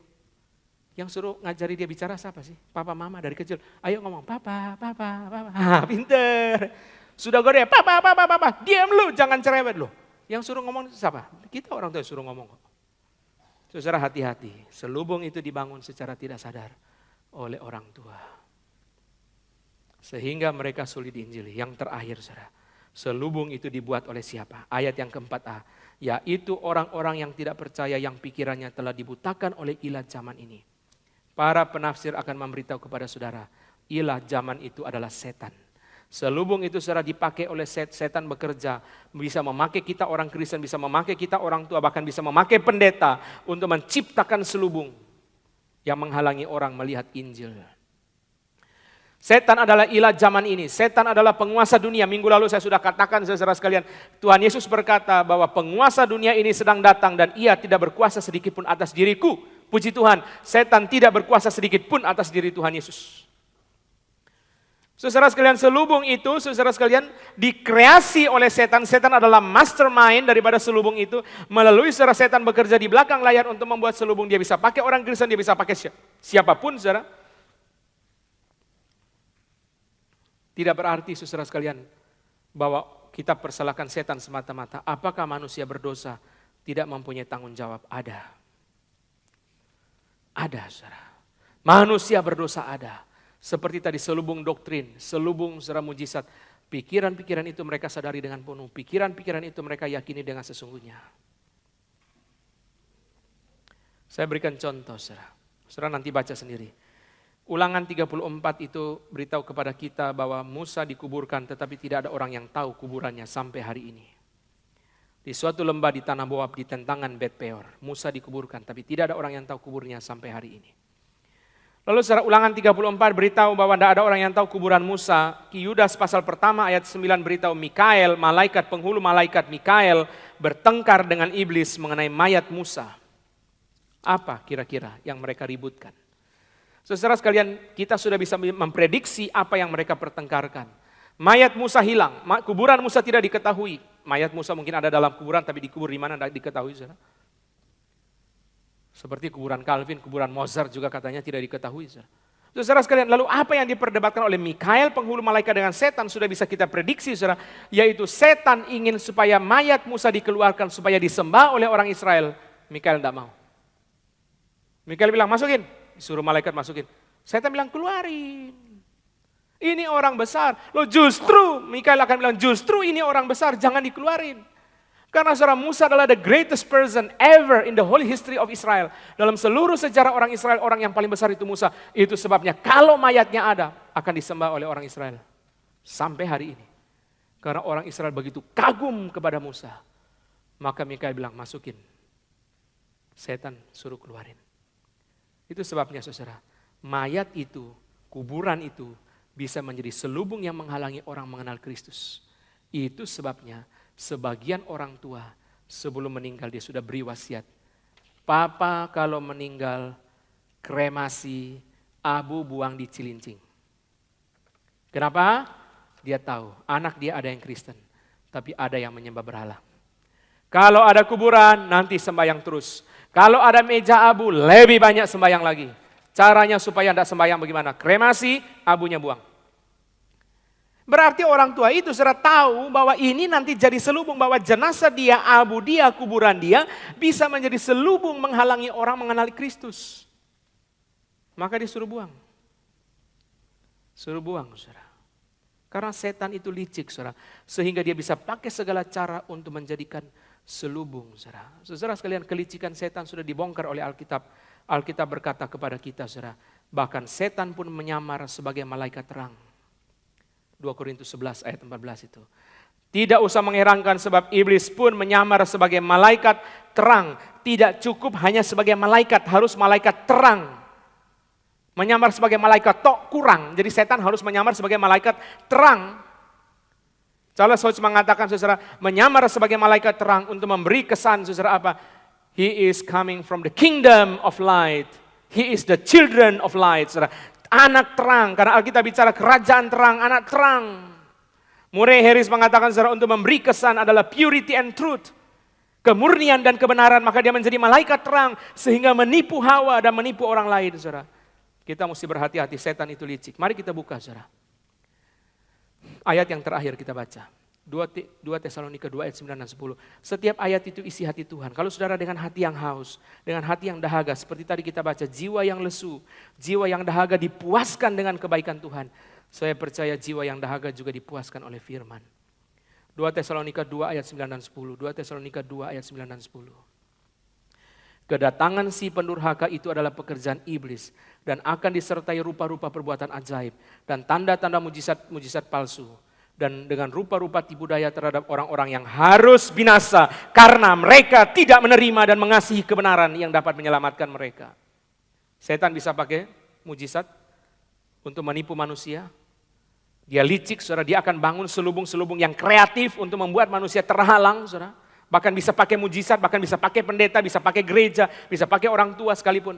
Yang suruh ngajari dia bicara siapa sih? Papa, mama dari kecil. Ayo ngomong, papa. Pinter. Sudah gede, papa. Diam lu, jangan cerewet lu. Yang suruh ngomong itu siapa? Kita orang tua suruh ngomong. Saudara, hati-hati. Selubung itu dibangun secara tidak sadar oleh orang tua. Sehingga mereka sulit diinjili. Yang terakhir, saudara. Selubung itu dibuat oleh siapa? Ayat yang keempat A. Yaitu orang-orang yang tidak percaya, yang pikirannya telah dibutakan oleh ilah zaman ini. Para penafsir akan memberitahu kepada saudara, ilah zaman itu adalah setan. Selubung itu, saudara, dipakai oleh setan bekerja. Bisa memakai kita orang Kristen, bisa memakai kita orang tua, bahkan bisa memakai pendeta untuk menciptakan selubung yang menghalangi orang melihat Injil. Setan adalah ilah zaman ini. Setan adalah penguasa dunia. Minggu lalu saya sudah katakan, saudara sekalian, Tuhan Yesus berkata bahwa penguasa dunia ini sedang datang dan ia tidak berkuasa sedikit pun atas diriku. Puji Tuhan, setan tidak berkuasa sedikit pun atas diri Tuhan Yesus. Saudara sekalian, selubung itu, saudara sekalian, dikreasi oleh setan. Setan adalah mastermind daripada selubung itu. Melalui saudara, setan bekerja di belakang layar untuk membuat selubung. Dia bisa pakai orang Kristen, dia bisa pakai siapapun, saudara. Tidak berarti, saudara sekalian, bahwa kita persalahkan setan semata-mata. Apakah manusia berdosa tidak mempunyai tanggung jawab? Ada, saudara. Manusia berdosa ada. Seperti tadi selubung doktrin, selubung saudara mujizat. Pikiran-pikiran itu mereka sadari dengan penuh. Pikiran-pikiran itu mereka yakini dengan sesungguhnya. Saya berikan contoh, saudara. Saudara nanti baca sendiri. Ulangan 34 itu beritahu kepada kita bahwa Musa dikuburkan tetapi tidak ada orang yang tahu kuburannya sampai hari ini. Di suatu lembah di tanah Moab di tentangan Bet Peor, Musa dikuburkan tapi tidak ada orang yang tahu kuburnya sampai hari ini. Lalu secara Ulangan 34 beritahu bahwa tidak ada orang yang tahu kuburan Musa. Ki Yudas pasal pertama ayat 9 beritahu Mikael, malaikat penghulu malaikat Mikael bertengkar dengan iblis mengenai mayat Musa. Apa kira-kira yang mereka ributkan? Saudara sekalian, kita sudah bisa memprediksi apa yang mereka pertengkarkan. Mayat Musa hilang, kuburan Musa tidak diketahui. Mayat Musa mungkin ada dalam kuburan tapi dikubur di mana tidak diketahui, saudara. Seperti kuburan Calvin, kuburan Mozart juga katanya tidak diketahui, saudara. Saudara sekalian, lalu apa yang diperdebatkan oleh Mikael penghulu malaikat dengan setan sudah bisa kita prediksi, saudara, yaitu setan ingin supaya mayat Musa dikeluarkan supaya disembah oleh orang Israel. Mikael tidak mau. Mikael bilang masukin, disuruh malaikat masukin. Setan bilang keluarin. Ini orang besar. Loh justru, Mikael akan bilang justru ini orang besar, jangan dikeluarin. Karena saudara, Musa adalah the greatest person ever in the whole history of Israel. Dalam seluruh sejarah orang Israel, orang yang paling besar itu Musa. Itu sebabnya kalau mayatnya ada, akan disembah oleh orang Israel. Sampai hari ini. Karena orang Israel begitu kagum kepada Musa. Maka Mikael bilang masukin. Setan suruh keluarin. Itu sebabnya saudara, mayat itu, kuburan itu, bisa menjadi selubung yang menghalangi orang mengenal Kristus. Itu sebabnya sebagian orang tua sebelum meninggal dia sudah beri wasiat. Papa kalau meninggal kremasi, abu buang di Cilincing. Kenapa? Dia tahu anak dia ada yang Kristen, tapi ada yang menyembah berhala. Kalau ada kuburan nanti sembahyang terus. Kalau ada meja abu lebih banyak sembahyang lagi. Caranya supaya tidak sembahyang bagaimana? Kremasi, abunya buang. Berarti orang tua itu sudah tahu bahwa ini nanti jadi selubung, bahwa jenazah dia, abu dia, kuburan dia bisa menjadi selubung menghalangi orang mengenali Kristus. Maka disuruh buang. Suruh buang, saudara. Karena setan itu licik, saudara. Sehingga dia bisa pakai segala cara untuk menjadikan selubung, saudara. Saudara sekalian, kelicikan setan sudah dibongkar oleh Alkitab. Alkitab berkata kepada kita, saudara, bahkan setan pun menyamar sebagai malaikat terang. 2 Korintus 11 ayat 14 itu. Tidak usah mengherankan sebab iblis pun menyamar sebagai malaikat terang. Tidak cukup hanya sebagai malaikat, harus malaikat terang. Menyamar sebagai malaikat tok kurang. Jadi setan harus menyamar sebagai malaikat terang. Charles Hodge mengatakan, saudara, menyamar sebagai malaikat terang untuk memberi kesan, saudara, apa? He is coming from the kingdom of light. He is the children of light, saudara. Anak terang, karena Alkitab bicara kerajaan terang, anak terang. Murray Harris mengatakan, saudara, untuk memberi kesan adalah purity and truth. Kemurnian dan kebenaran, maka dia menjadi malaikat terang sehingga menipu Hawa dan menipu orang lain, saudara. Kita mesti berhati-hati, setan itu licik. Mari kita buka, saudara. Ayat yang terakhir kita baca. 2 Tesalonika 2 ayat 9 dan 10. Setiap ayat itu isi hati Tuhan. Kalau saudara dengan hati yang haus, dengan hati yang dahaga, seperti tadi kita baca, jiwa yang lesu, jiwa yang dahaga dipuaskan dengan kebaikan Tuhan. Saya percaya jiwa yang dahaga juga dipuaskan oleh firman. 2 Tesalonika 2 ayat 9 dan 10. 2 Tesalonika 2 ayat 9 dan 10. Kedatangan si pendurhaka itu adalah pekerjaan iblis dan akan disertai rupa-rupa perbuatan ajaib dan tanda-tanda mujizat palsu dan dengan rupa-rupa tipu daya terhadap orang-orang yang harus binasa karena mereka tidak menerima dan mengasihi kebenaran yang dapat menyelamatkan mereka. Setan bisa pakai mujizat untuk menipu manusia. Dia licik, saudara, dia akan bangun selubung-selubung yang kreatif untuk membuat manusia terhalang, saudara. Bahkan bisa pakai mujizat, bahkan bisa pakai pendeta, bisa pakai gereja, bisa pakai orang tua sekalipun.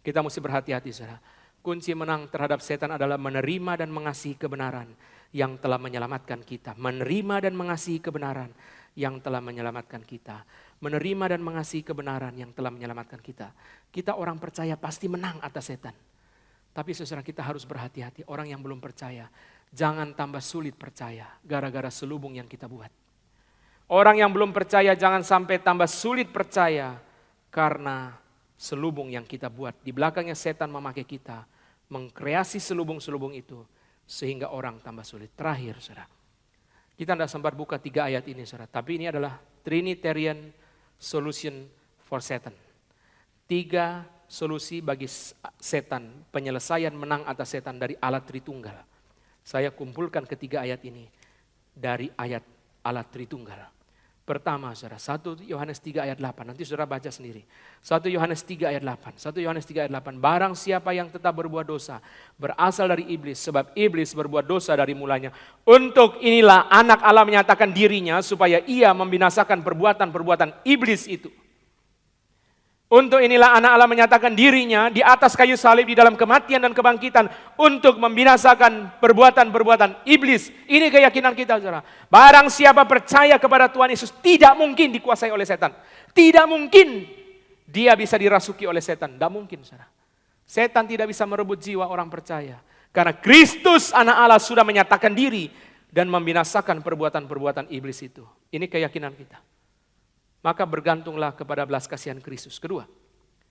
Kita mesti berhati-hati, saudara. Kunci menang terhadap setan adalah menerima dan mengasihi kebenaran yang telah menyelamatkan kita. Menerima dan mengasihi kebenaran yang telah menyelamatkan kita. Menerima dan mengasihi kebenaran yang telah menyelamatkan kita. Kita orang percaya pasti menang atas setan. Tapi saudara, kita harus berhati-hati. Orang yang belum percaya, jangan tambah sulit percaya gara-gara selubung yang kita buat. Orang yang belum percaya jangan sampai tambah sulit percaya karena selubung yang kita buat. Di belakangnya setan memakai kita, mengkreasi selubung-selubung itu sehingga orang tambah sulit. Terakhir, saudara, kita tidak sempat buka 3 ayat ini, saudara. Tapi ini adalah Trinitarian solution for Satan. 3 solusi bagi setan, penyelesaian menang atas setan dari Allah Tritunggal. Saya kumpulkan ketiga ayat ini dari ayat Allah Tritunggal. Pertama, saudara, 1 Yohanes 3 ayat 8. Nanti saudara baca sendiri. 1 Yohanes 3 ayat 8. 1 Yohanes 3 ayat 8. Barang siapa yang tetap berbuat dosa, berasal dari iblis. Sebab iblis berbuat dosa dari mulanya. Untuk inilah anak Allah menyatakan dirinya supaya ia membinasakan perbuatan-perbuatan iblis itu. Untuk inilah anak Allah menyatakan dirinya di atas kayu salib di dalam kematian dan kebangkitan untuk membinasakan perbuatan-perbuatan iblis. Ini keyakinan kita, saudara. Barang siapa percaya kepada Tuhan Yesus tidak mungkin dikuasai oleh setan. Tidak mungkin dia bisa dirasuki oleh setan. Tidak mungkin, saudara. Setan tidak bisa merebut jiwa orang percaya. Karena Kristus anak Allah sudah menyatakan diri dan membinasakan perbuatan-perbuatan iblis itu. Ini keyakinan kita. Maka bergantunglah kepada belas kasihan Kristus. Kedua,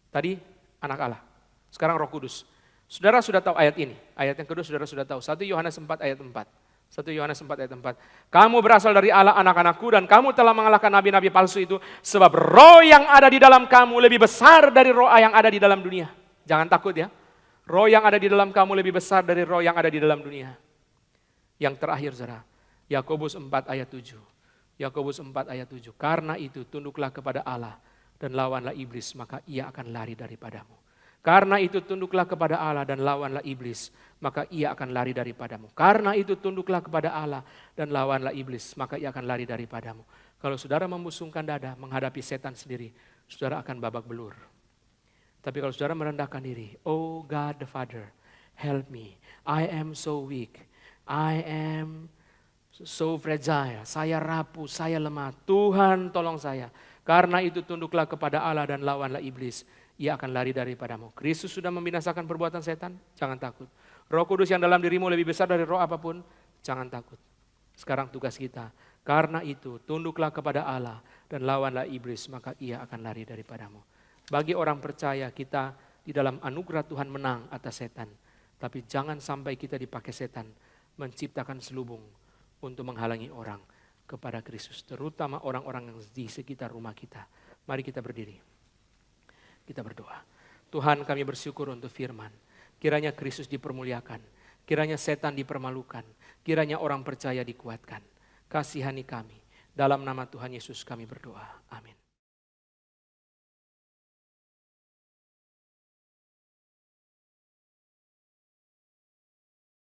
tadi anak Allah, sekarang Roh Kudus. Saudara sudah tahu ayat ini. Ayat yang kedua saudara sudah tahu. 1 Yohanes 4 ayat 4. 1 Yohanes 4 ayat 4. Kamu berasal dari Allah anak-anakku dan kamu telah mengalahkan nabi-nabi palsu itu. Sebab roh yang ada di dalam kamu lebih besar dari roh yang ada di dalam dunia. Jangan takut ya. Roh yang ada di dalam kamu lebih besar dari roh yang ada di dalam dunia. Yang terakhir, saudara, Yakobus 4 ayat 7. Yakobus 4 ayat 7. Karena itu tunduklah kepada Allah dan lawanlah iblis, maka ia akan lari daripadamu. Karena itu tunduklah kepada Allah dan lawanlah iblis, maka ia akan lari daripadamu. Karena itu tunduklah kepada Allah dan lawanlah iblis, maka ia akan lari daripadamu. Kalau saudara membusungkan dada menghadapi setan sendiri, saudara akan babak belur. Tapi kalau saudara merendahkan diri, oh God the Father, help me. I am so weak. I am so fragile, saya rapuh, saya lemah. Tuhan tolong saya. Karena itu tunduklah kepada Allah dan lawanlah iblis. Ia akan lari daripadamu. Kristus sudah membinasakan perbuatan setan, jangan takut. Roh Kudus yang dalam dirimu lebih besar dari roh apapun, jangan takut. Sekarang tugas kita. Karena itu tunduklah kepada Allah dan lawanlah iblis, maka ia akan lari daripadamu. Bagi orang percaya kita di dalam anugerah Tuhan menang atas setan. Tapi jangan sampai kita dipakai setan menciptakan selubung untuk menghalangi orang kepada Kristus, terutama orang-orang yang di sekitar rumah kita. Mari kita berdiri. Kita berdoa. Tuhan, kami bersyukur untuk firman. Kiranya Kristus dipermuliakan. Kiranya setan dipermalukan, kiranya orang percaya dikuatkan. Kasihani kami, dalam nama Tuhan Yesus kami berdoa. Amin.